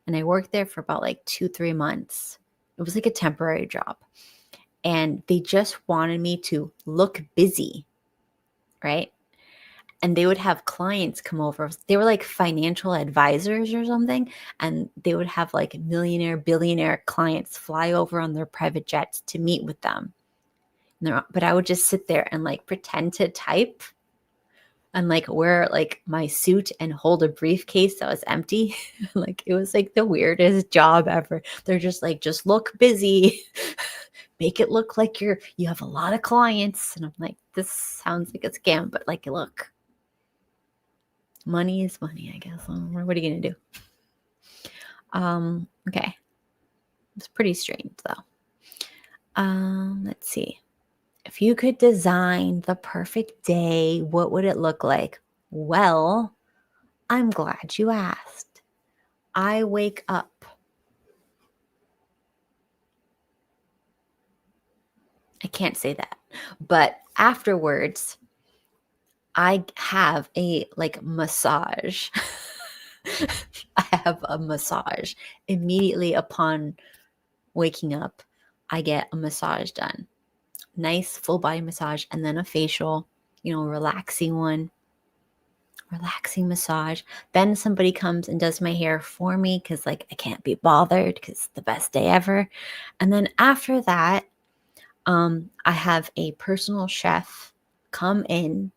and I worked there for about like 2-3 months. It was like a temporary job, and they just wanted me to look busy, right? And they would have clients come over. They were like financial advisors or something, and they would have like millionaire, billionaire clients fly over on their private jets to meet with them. But I would just sit there and like pretend to type and like wear like my suit and hold a briefcase that was empty. Like it was like the weirdest job ever. They're just like, just look busy, make it look like you have a lot of clients. And I'm like, this sounds like a scam, but like, look, money is money, I guess. What are you gonna do? Okay. It's pretty strange though. Let's see. If you could design the perfect day, what would it look like? Well, I'm glad you asked. I wake up. I can't say that. But afterwards, I have a like massage. I have a massage. Immediately upon waking up, I get a massage done. Nice full body massage, and then a facial, relaxing one. Relaxing massage. Then somebody comes and does my hair for me because like I can't be bothered because it's the best day ever. And then after that, I have a personal chef come in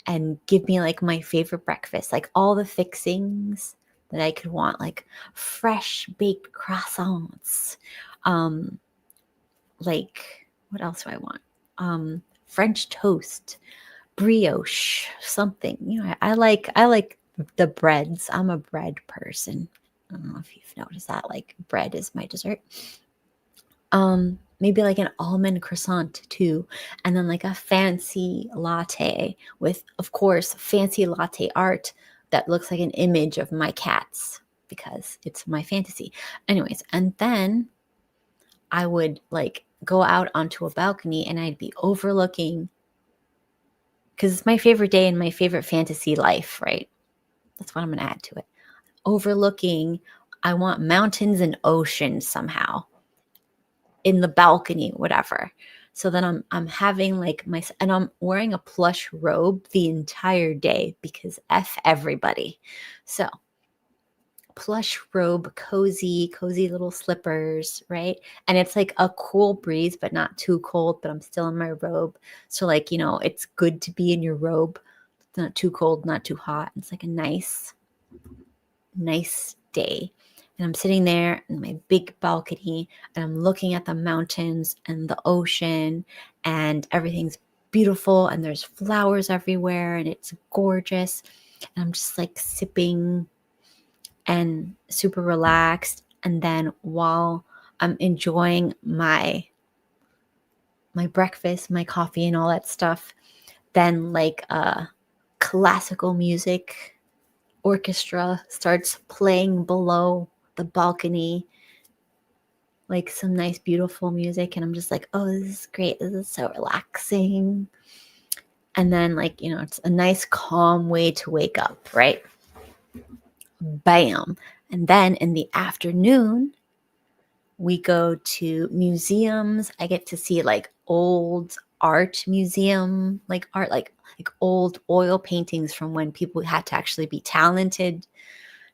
and give me like my favorite breakfast, like all the fixings that I could want, like fresh baked croissants, like what else do I want? French toast, brioche, something. I like the breads. I'm a bread person. I don't know if you've noticed that. Like bread is my dessert. Maybe like an almond croissant too, and then like a fancy latte with, of course, fancy latte art that looks like an image of my cats because it's my fantasy. Anyways, and then I would like go out onto a balcony and I'd be overlooking, because it's my favorite day in my favorite fantasy life, right? That's what I'm going to add to it. Overlooking, I want mountains and oceans somehow in the balcony, whatever. So then I'm having like and I'm wearing a plush robe the entire day because F everybody. So plush robe, cozy little slippers, right? And it's like a cool breeze, but not too cold, but I'm still in my robe. So like, it's good to be in your robe. It's not too cold, not too hot. It's like a nice day. And I'm sitting there in my big balcony and I'm looking at the mountains and the ocean and everything's beautiful and there's flowers everywhere and it's gorgeous. And I'm just like sipping and super relaxed. And then while I'm enjoying my breakfast, my coffee and all that stuff, then like classical music orchestra starts playing below the balcony, like some nice beautiful music, and I'm just like, oh, this is great, this is so relaxing. And then like, it's a nice calm way to wake up, right? Bam. And then in the afternoon we go to museums. I get to see like old art museum, like art, like old oil paintings from when people had to actually be talented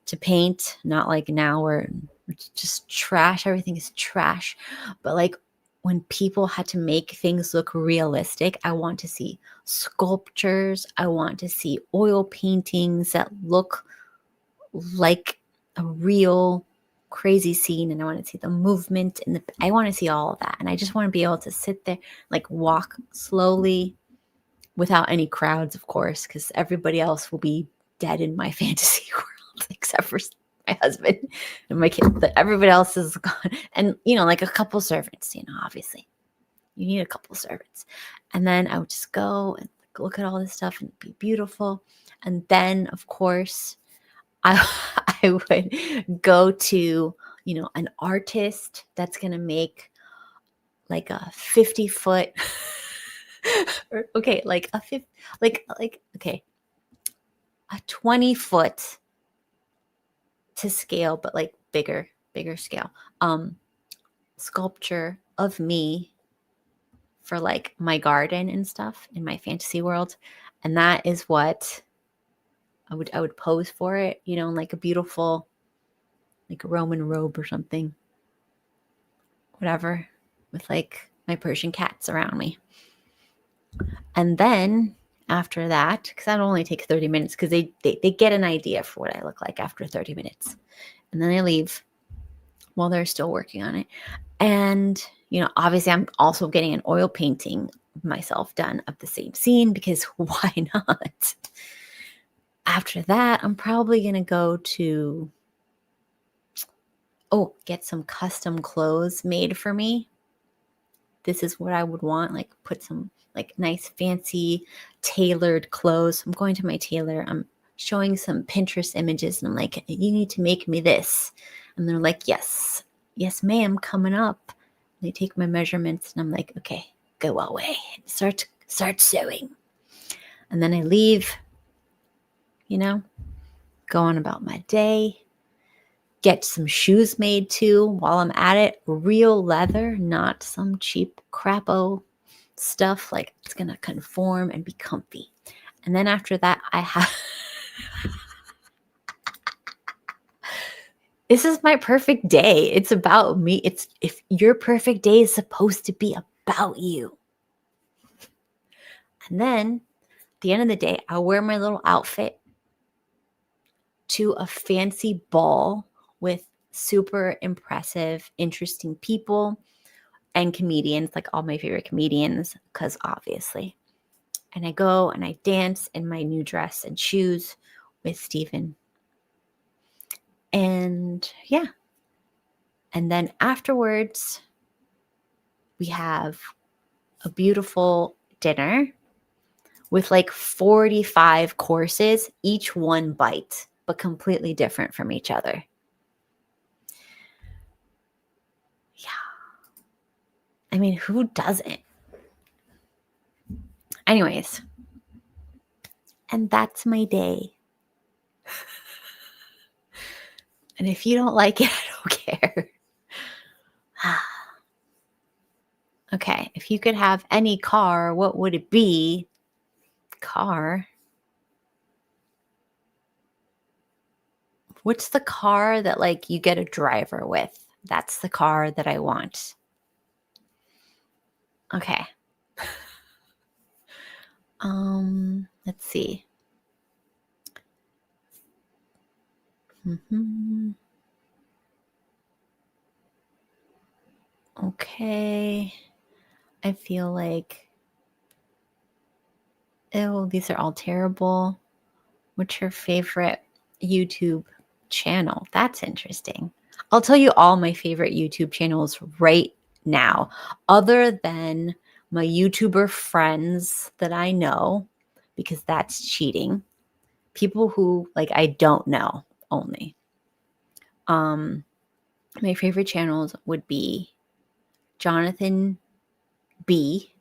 to paint, not like now where it's just trash. Everything is trash. But like when people had to make things look realistic, I want to see sculptures. I want to see oil paintings that look like a real crazy scene, and I want to see the movement and I want to see all of that. And I just want to be able to sit there, like walk slowly without any crowds, of course, because everybody else will be dead in my fantasy world except for my husband and my kid. But everybody else is gone. And, like a couple servants, obviously. You need a couple servants. And then I would just go and look at all this stuff and be beautiful. And then, of course, I would go to, an artist that's going to make like a 50-foot okay, like a 50, okay, a 20-foot to scale, but like bigger scale, sculpture of me for like my garden and stuff in my fantasy world. And that is what I would pose for it, in like a beautiful, like a Roman robe or something, whatever, with like my Persian cats around me. And then after that, because that only takes 30 minutes, because they get an idea for what I look like after 30 minutes. And then I leave while they're still working on it. And, obviously I'm also getting an oil painting of myself done of the same scene, because why not? After that, I'm probably going to go to, get some custom clothes made for me. This is what I would want, like put some like nice fancy tailored clothes. I'm going to my tailor. I'm showing some Pinterest images and I'm like, you need to make me this. And they're like, yes, ma'am, coming up. They take my measurements and I'm like, okay, go away. Start sewing. And then I leave, go on about my day. Get some shoes made too while I'm at it. Real leather, not some cheap crapo stuff. Like it's going to conform and be comfy. And then after that, I have... This is my perfect day. It's about me. If your perfect day is supposed to be about you. And then the end of the day, I'll wear my little outfit to a fancy ball with super impressive, interesting people and comedians, like all my favorite comedians, because obviously. And I go and I dance in my new dress and shoes with Steven. And yeah. And then afterwards, we have a beautiful dinner with like 45 courses, each one bite, but completely different from each other. Yeah. I mean, who doesn't? Anyways, and that's my day. And if you don't like it, I don't care. Okay, if you could have any car, what would it be? Car? What's the car that like you get a driver with? That's the car that I want. Okay. Let's see. Okay. I feel like, oh, these are all terrible. What's your favorite YouTube channel? That's interesting. I'll tell you all my favorite YouTube channels right now, other than my YouTuber friends that I know, because that's cheating. People who like I don't know only. My favorite channels would be Jonathan B.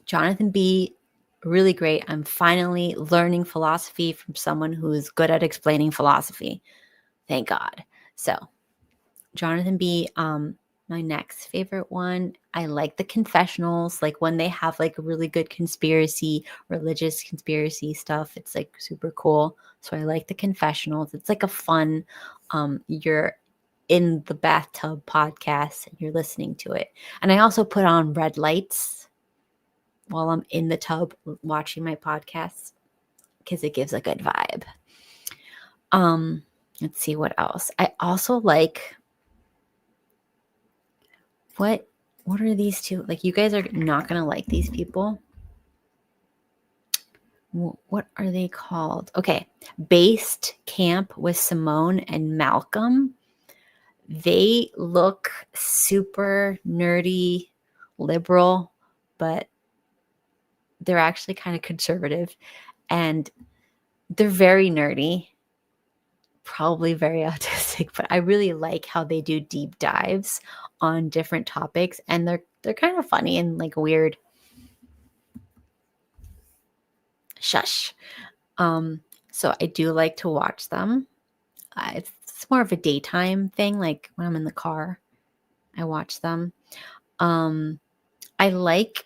Jonathan B, really great. I'm finally learning philosophy from someone who is good at explaining philosophy. Thank God. So, Jonathan B, my next favorite one, I like the confessionals, like when they have like really good conspiracy, religious conspiracy stuff. It's like super cool. So I like the confessionals. It's like a fun, you're in the bathtub podcast and you're listening to it. And I also put on red lights while I'm in the tub watching my podcasts because it gives a good vibe. Let's see what else. I also like what are these two? Like you guys are not gonna like these people. What are they called? Okay, Based Camp with Simone and Malcolm. They look super nerdy, liberal, but they're actually kind of conservative and they're very nerdy, probably very autistic, but I really like how they do deep dives on different topics and they're kind of funny and like weird. Shush. So I do like to watch them. It's more of a daytime thing, like when I'm in the car, I watch them. I like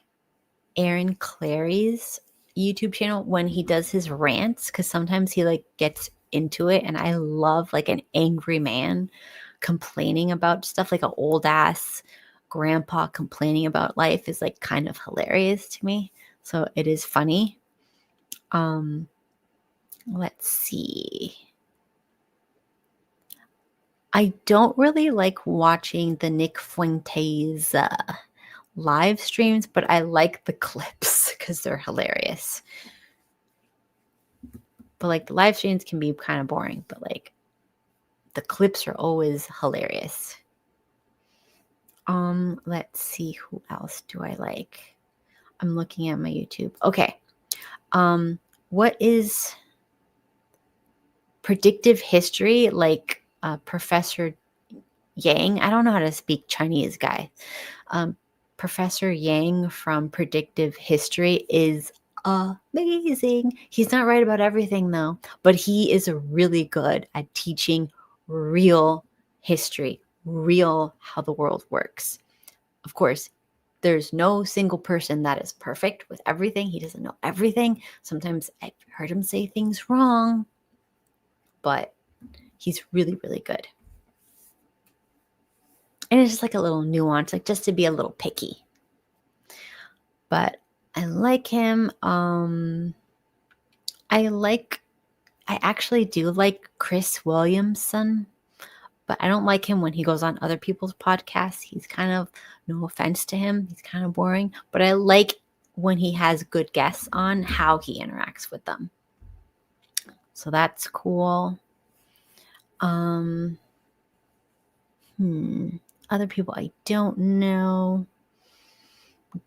Aaron Clary's YouTube channel when he does his rants because sometimes he like gets into it and I love like an angry man complaining about stuff, like an old ass grandpa complaining about life is like kind of hilarious to me. So it is funny. Let's see. I don't really like watching the Nick Fuentes live streams, but I like the clips because they're hilarious. But like the live streams can be kind of boring, but like the clips are always hilarious. Let's see, who else do I like? I'm looking at my YouTube. Okay. What is predictive history like Professor Yang? I don't know how to speak Chinese, guy. Professor Yang from Predictive History is amazing. He's not right about everything though, but he is really good at teaching real history, real how the world works. Of course, there's no single person that is perfect with everything. He doesn't know everything. Sometimes I've heard him say things wrong, but he's really, really good. And it's just like a little nuance, like just to be a little picky. But I like him. I actually do like Chris Williamson, but I don't like him when he goes on other people's podcasts. He's kind of, no offense to him, he's kind of boring, but I like when he has good guests on how he interacts with them. So that's cool. Other people I don't know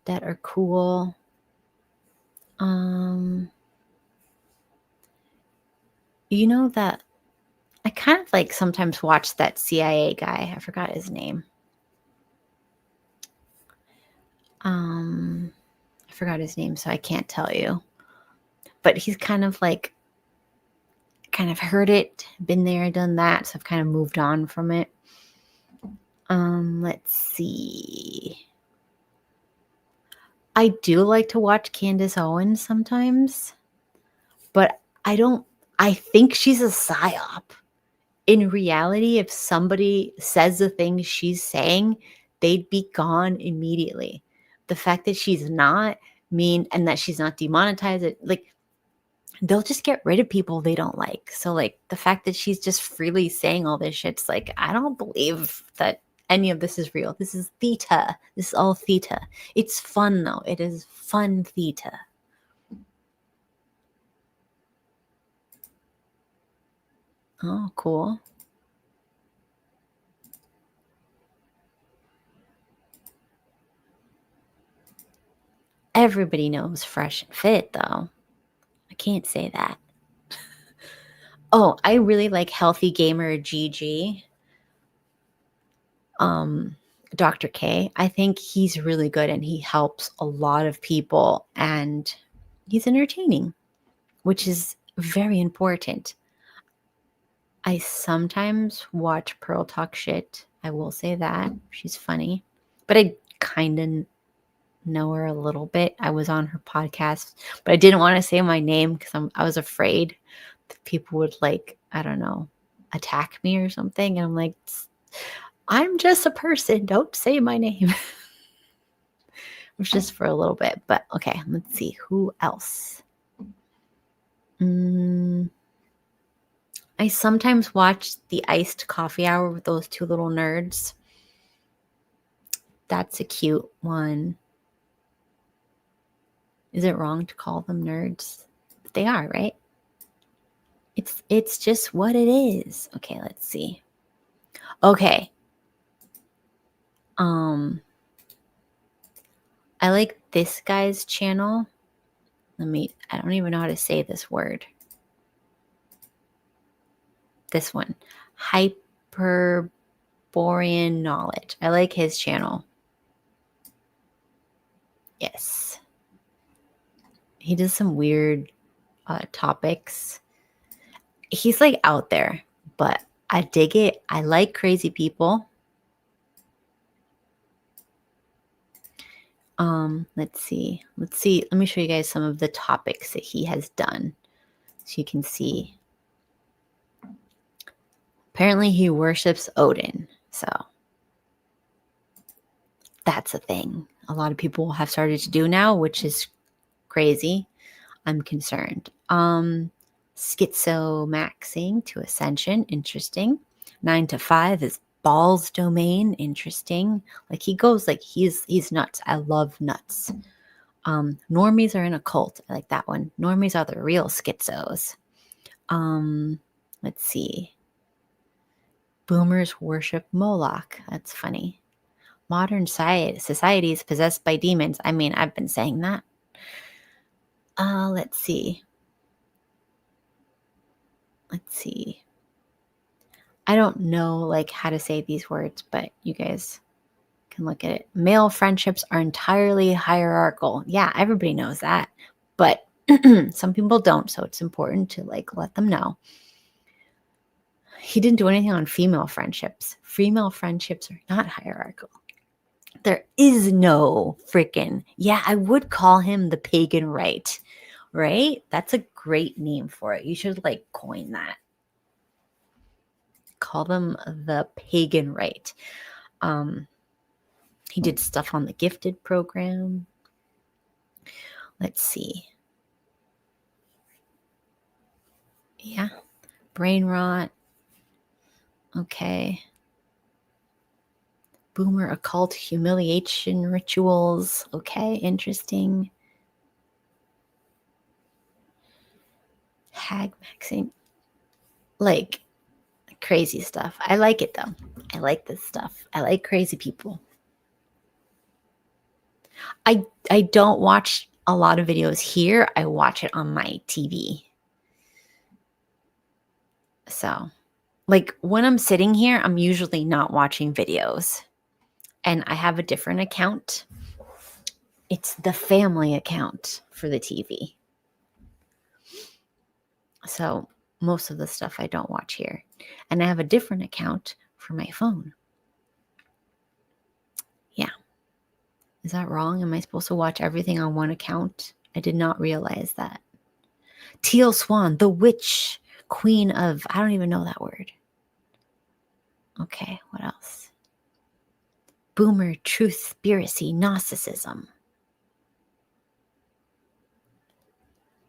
that are cool. You know that I kind of like sometimes watch that CIA guy. I forgot his name. I forgot his name, so I can't tell you. But he's kind of like, kind of heard it, been there, done that. So I've kind of moved on from it. Let's see. I do like to watch Candace Owens sometimes, but I think she's a psyop. In reality, if somebody says the things she's saying, they'd be gone immediately. The fact that she's not and that she's not demonetized, like, they'll just get rid of people they don't like. So, like, the fact that she's just freely saying all this shit's like, I don't believe that any of this is real. This is theta. This is all theta. It's fun, though. It is fun theta. Oh, cool. Everybody knows Fresh and Fit, though. I can't say that. Oh, I really like Healthy Gamer GG. Dr. K. I think he's really good and he helps a lot of people and he's entertaining, which is very important. I sometimes watch Pearl talk shit. I will say that. She's funny. But I kind of know her a little bit. I was on her podcast, but I didn't want to say my name because I was afraid that people would, like, I don't know, attack me or something. And I'm like, I'm just a person. Don't say my name. It was just for a little bit. But okay, let's see. Who else? I sometimes watch the Iced Coffee Hour with those two little nerds. That's a cute one. Is it wrong to call them nerds? They are, right? It's just what it is. Okay, let's see. Okay. I like this guy's channel. I don't even know how to say this word. This one. Hyperborean Knowledge. I like his channel. Yes. He does some weird topics. He's like out there, but I dig it. I like crazy people. Let's see. Let me show you guys some of the topics that he has done so you can see. Apparently he worships Odin, so that's a thing a lot of people have started to do now, which is crazy. I'm concerned. Schizomaxing to Ascension, interesting. 9 to 5 is Balls Domain, interesting. Like, he goes, like, he's nuts. I love nuts. Normies are in a cult. I like that one. Normies are the real schizos. Let's see. Boomers worship Moloch. That's funny. Modern society is possessed by demons. I mean, I've been saying that. Let's see. I don't know, like, how to say these words, but you guys can look at it. Male friendships are entirely hierarchical. Yeah, everybody knows that, but some people don't, so it's important to, like, let them know. He didn't do anything on female friendships. Female friendships are not hierarchical. There is no freaking, yeah, I would call him the pagan right? That's a great name for it. You should, like, coin that. Call them the pagan right. He did stuff on the Gifted program. Let's see. Yeah. Brain rot. Okay. Boomer occult humiliation rituals. Okay, interesting. Hag maxing. Like crazy stuff. I like it though. I like this stuff. I like crazy people. I don't watch a lot of videos here. I watch it on my TV. So, like when I'm sitting here, I'm usually not watching videos. And I have a different account. It's the family account for the TV. So, most of the stuff I don't watch here. And I have a different account for my phone. Yeah. Is that wrong? Am I supposed to watch everything on one account? I did not realize that. Teal Swan, the witch, queen of, I don't even know that word. Okay, what else? Boomer, truth, spiracy, Gnosticism.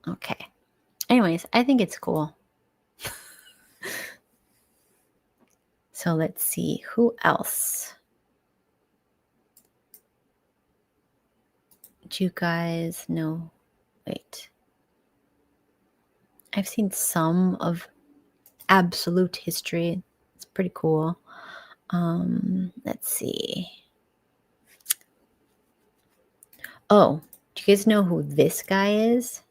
Okay. Anyways, I think it's cool. So let's see, who else? Do you guys know? Wait. I've seen some of Absolute History. It's pretty cool. Let's see. Oh, do you guys know who this guy is?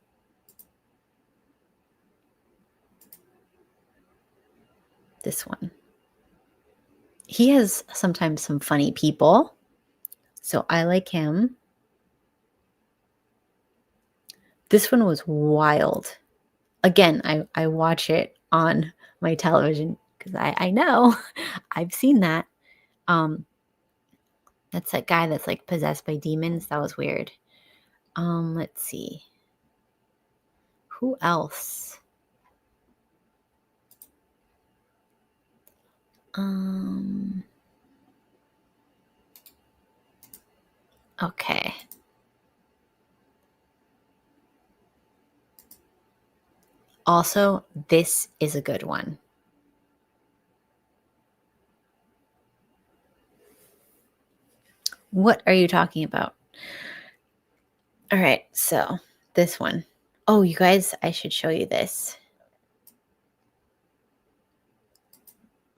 This one. He has sometimes some funny people. So I like him. This one was wild. Again, I watch it on my television because I know I've seen that. That's that guy that's like possessed by demons. That was weird. Let's see. Who else? Okay. Also, this is a good one. What are you talking about? All right, so this one. Oh, you guys, I should show you this.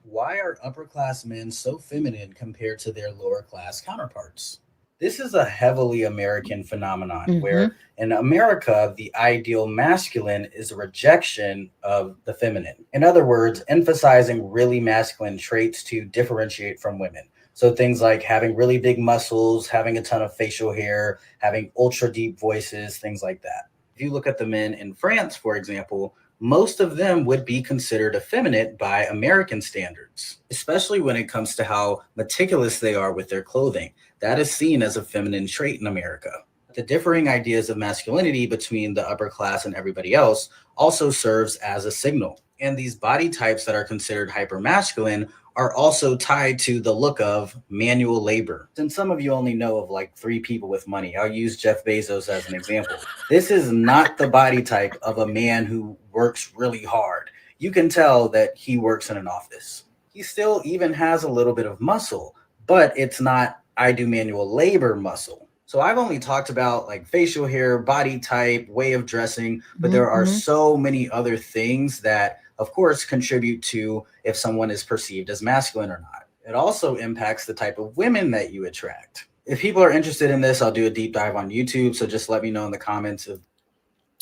Why are upper class men so feminine compared to their lower class counterparts? This is a heavily American phenomenon Mm-hmm. where in America, the ideal masculine is a rejection of the feminine. In other words, emphasizing really masculine traits to differentiate from women. So things like having really big muscles, having a ton of facial hair, having ultra deep voices, things like that. If you look at the men in France, for example, most of them would be considered effeminate by American standards, especially when it comes to how meticulous they are with their clothing. That is seen as a feminine trait in America. The differing ideas of masculinity between the upper class and everybody else also serves as a signal. And these body types that are considered hypermasculine are also tied to the look of manual labor. Since some of you only know of like three people with money, I'll use Jeff Bezos as an example. This is not the body type of a man who works really hard. You can tell that he works in an office. He still even has a little bit of muscle, but it's not I do manual labor muscle. So I've only talked about like facial hair, body type, way of dressing, but there are Mm-hmm. so many other things that, of course, contribute to if someone is perceived as masculine or not. It also impacts the type of women that you attract. If people are interested in this, I'll do a deep dive on YouTube. So just let me know in the comments.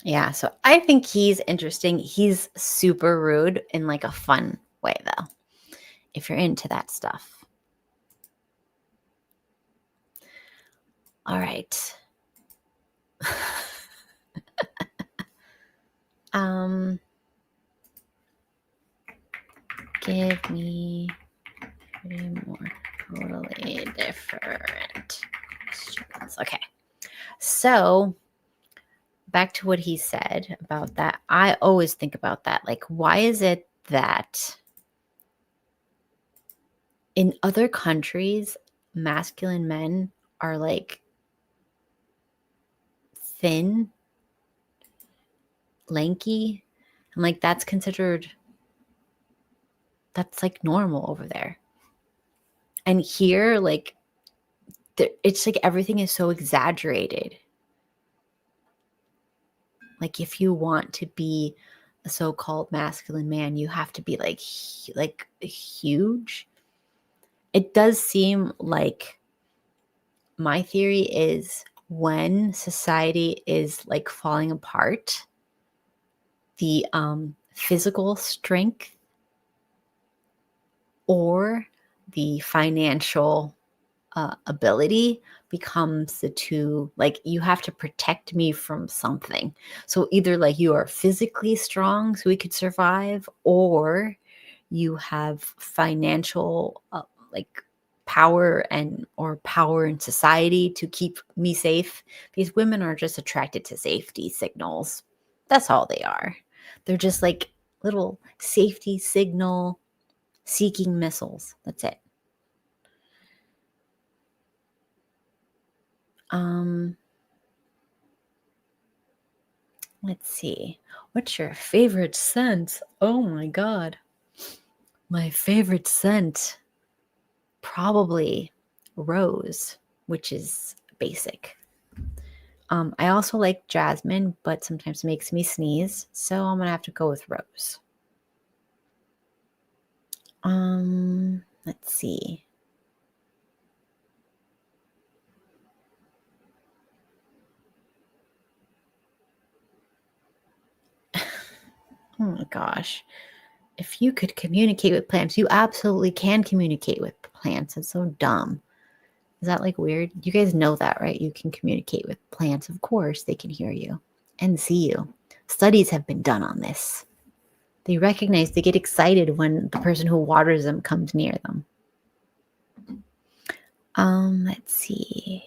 Yeah, so I think he's interesting. He's super rude in like a fun way, though, if you're into that stuff. All right. Give me three more totally different questions. Okay. So back to what he said about that. I always think about that. Like, why is it that in other countries, masculine men are like thin, lanky. I'm like, that's like normal over there. And here, like, it's like everything is so exaggerated. Like, if you want to be a so-called masculine man, you have to be like huge. It does seem like, my theory is, when society is like falling apart, the physical strength or the financial ability becomes the two. Like, you have to protect me from something. So either like you are physically strong so we could survive, or you have financial like power or power in society to keep me safe. These women are just attracted to safety signals. That's all they are. They're just like little safety signal seeking missiles. That's it. Let's see. What's your favorite scent? Oh my God. My favorite scent, probably rose, which is basic. I also like jasmine, but sometimes it makes me sneeze, so I'm gonna have to go with rose. Let's see. Oh my gosh. If you could communicate with plants, you absolutely can communicate with plants. It's so dumb. Is that like weird? You guys know that, right? You can communicate with plants. Of course, they can hear you and see you. Studies have been done on this. They recognize, they get excited when the person who waters them comes near them. Let's see.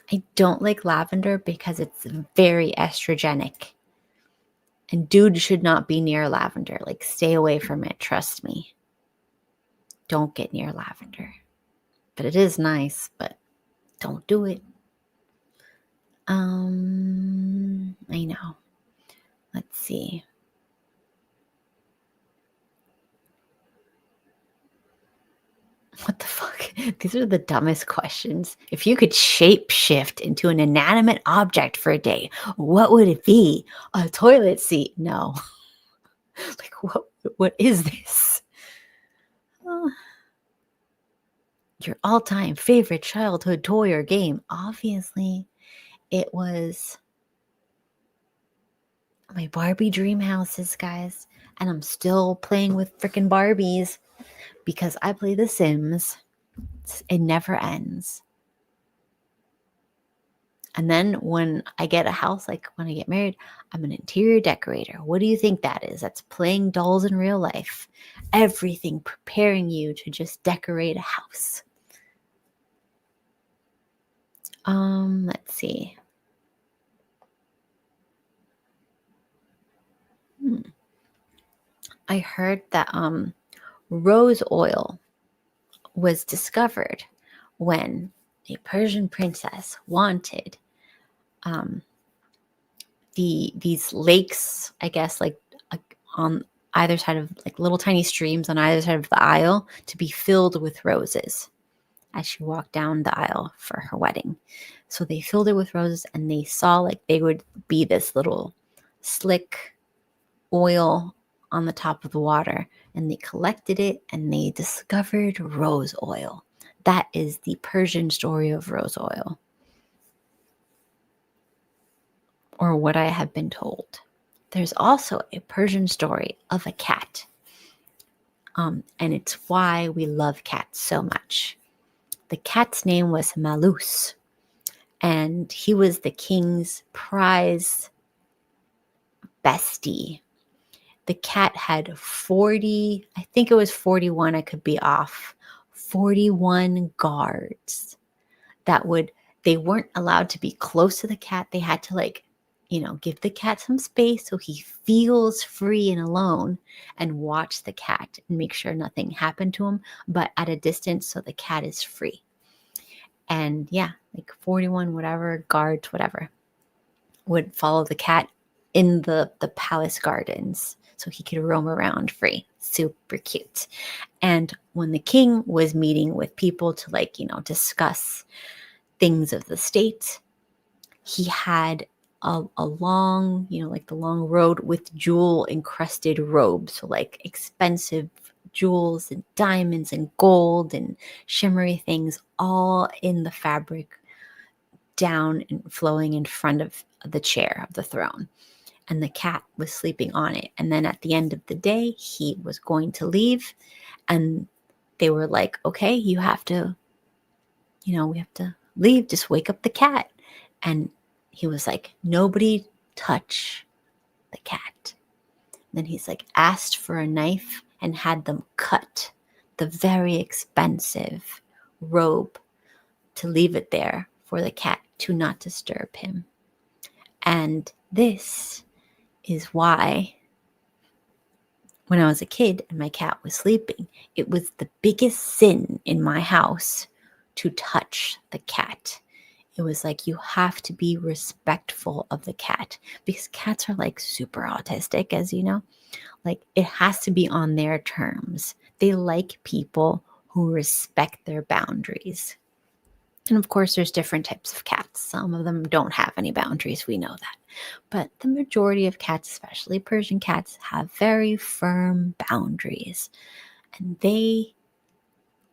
I don't like lavender because it's very estrogenic. And dude should not be near lavender. Like, stay away from it. Trust me. Don't get near lavender. But it is nice, but don't do it. I know. Let's see. What the fuck? These are the dumbest questions. If you could shapeshift into an inanimate object for a day, what would it be? A toilet seat? No. Like, what is this? Your all-time favorite childhood toy or game? Obviously, it was my Barbie dream houses, guys. And I'm still playing with freaking Barbies because I play The Sims. It never ends. And then when I get a house, like when I get married, I'm an interior decorator. What do you think that is? That's playing dolls in real life. Everything preparing you to just decorate a house. Let's see. I heard that rose oil was discovered when a Persian princess wanted these lakes, I guess, like on either side of, like, little tiny streams on either side of the aisle, to be filled with roses as she walked down the aisle for her wedding. So they filled it with roses, and they saw like they would be this little slick oil on the top of the water, and they collected it and they discovered rose oil. That is the Persian story of rose oil, or what I have been told. There's also a Persian story of a cat, and it's why we love cats so much. The cat's name was Malus, and he was the king's prize bestie. The cat had 40, I think it was 41, I could be off, 41 guards they weren't allowed to be close to the cat. They had to like give the cat some space so he feels free and alone, and watch the cat and make sure nothing happened to him, but at a distance so the cat is free. And yeah, like 41 whatever guards, whatever, would follow the cat in the palace gardens so he could roam around free. Super cute. And when the king was meeting with people to discuss things of the state, he had a long, the long road with jewel encrusted robes. So like expensive jewels and diamonds and gold and shimmery things all in the fabric down and flowing in front of the chair of the throne. And the cat was sleeping on it. And then at the end of the day, he was going to leave. And they were like, okay, you have to, we have to leave. Just wake up the cat. And he was like, nobody touch the cat. Then he's like, asked for a knife and had them cut the very expensive robe to leave it there for the cat to not disturb him. And this is why when I was a kid and my cat was sleeping, it was the biggest sin in my house to touch the cat. It was like, you have to be respectful of the cat, because cats are like super autistic, as you know. Like, it has to be on their terms. They like people who respect their boundaries. And of course, there's different types of cats. Some of them don't have any boundaries. We know that. But the majority of cats, especially Persian cats, have very firm boundaries. And they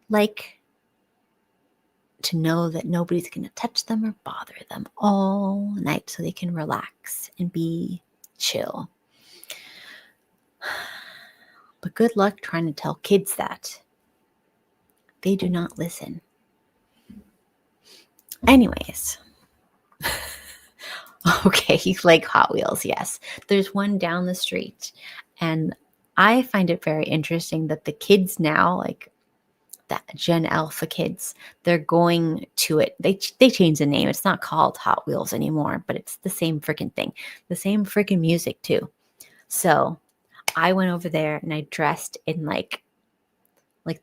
like to know that nobody's going to touch them or bother them all night, so they can relax and be chill. But good luck trying to tell kids that. They do not listen. Anyways. Okay, you like Hot Wheels, yes. There's one down the street. And I find it very interesting that the kids now, like that Gen Alpha kids, they're going to it. They changed the name. It's not called Hot Wheels anymore, but it's the same freaking thing. The same freaking music too. So I went over there and I dressed in like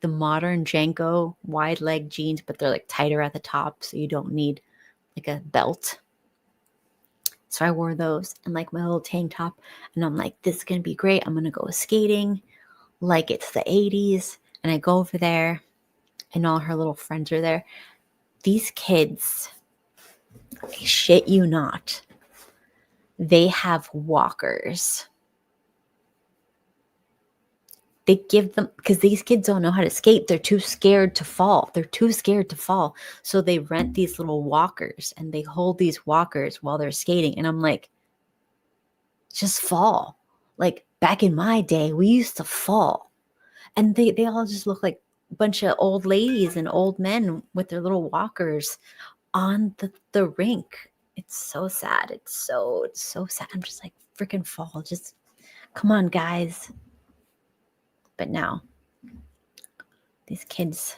the modern Janko wide leg jeans, but they're like tighter at the top, so you don't need like a belt. So I wore those and like my little tank top, and I'm like, this is going to be great. I'm going to go skating like it's the 80s. And I go over there and all her little friends are there. These kids, I shit you not, they have walkers. They give them, because these kids don't know how to skate. They're too scared to fall. So they rent these little walkers and they hold these walkers while they're skating. And I'm like, just fall. Like back in my day, we used to fall. And they all just look like a bunch of old ladies and old men with their little walkers on the rink. It's so sad. It's so sad. I'm just like, freaking fall. Just come on, guys. But now, these kids,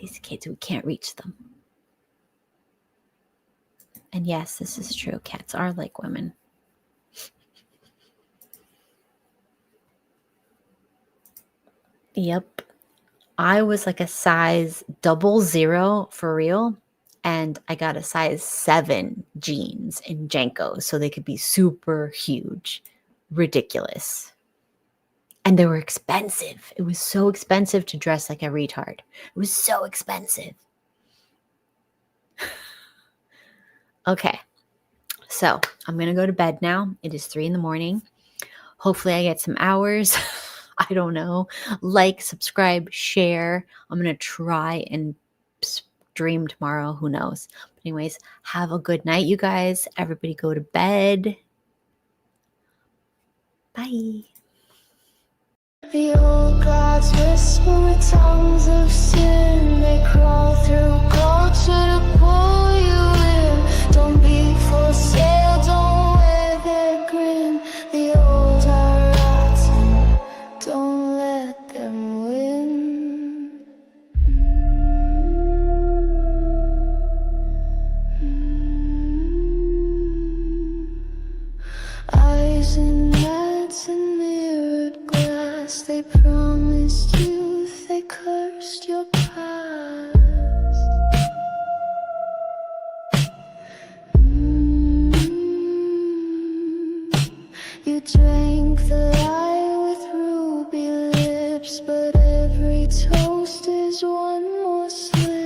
we can't reach them. And yes, this is true. Cats are like women. Yep. I was like a size 00 for real. And I got a size 7 jeans in Janko, so they could be super huge. Ridiculous. And they were expensive. It was so expensive to dress like a retard. It was so expensive. Okay. So I'm going to go to bed now. It is 3 a.m. Hopefully I get some hours. I don't know. Like, subscribe, share. I'm going to try and stream tomorrow. Who knows? But anyways, have a good night, you guys. Everybody go to bed. Bye. The old gods whisper tongues of sin. They crawl through culture to pull you in. Don't be for sale, don't wear their grin. The old are rotten, don't let them win. drink the light with ruby lips, but every toast is one more slip.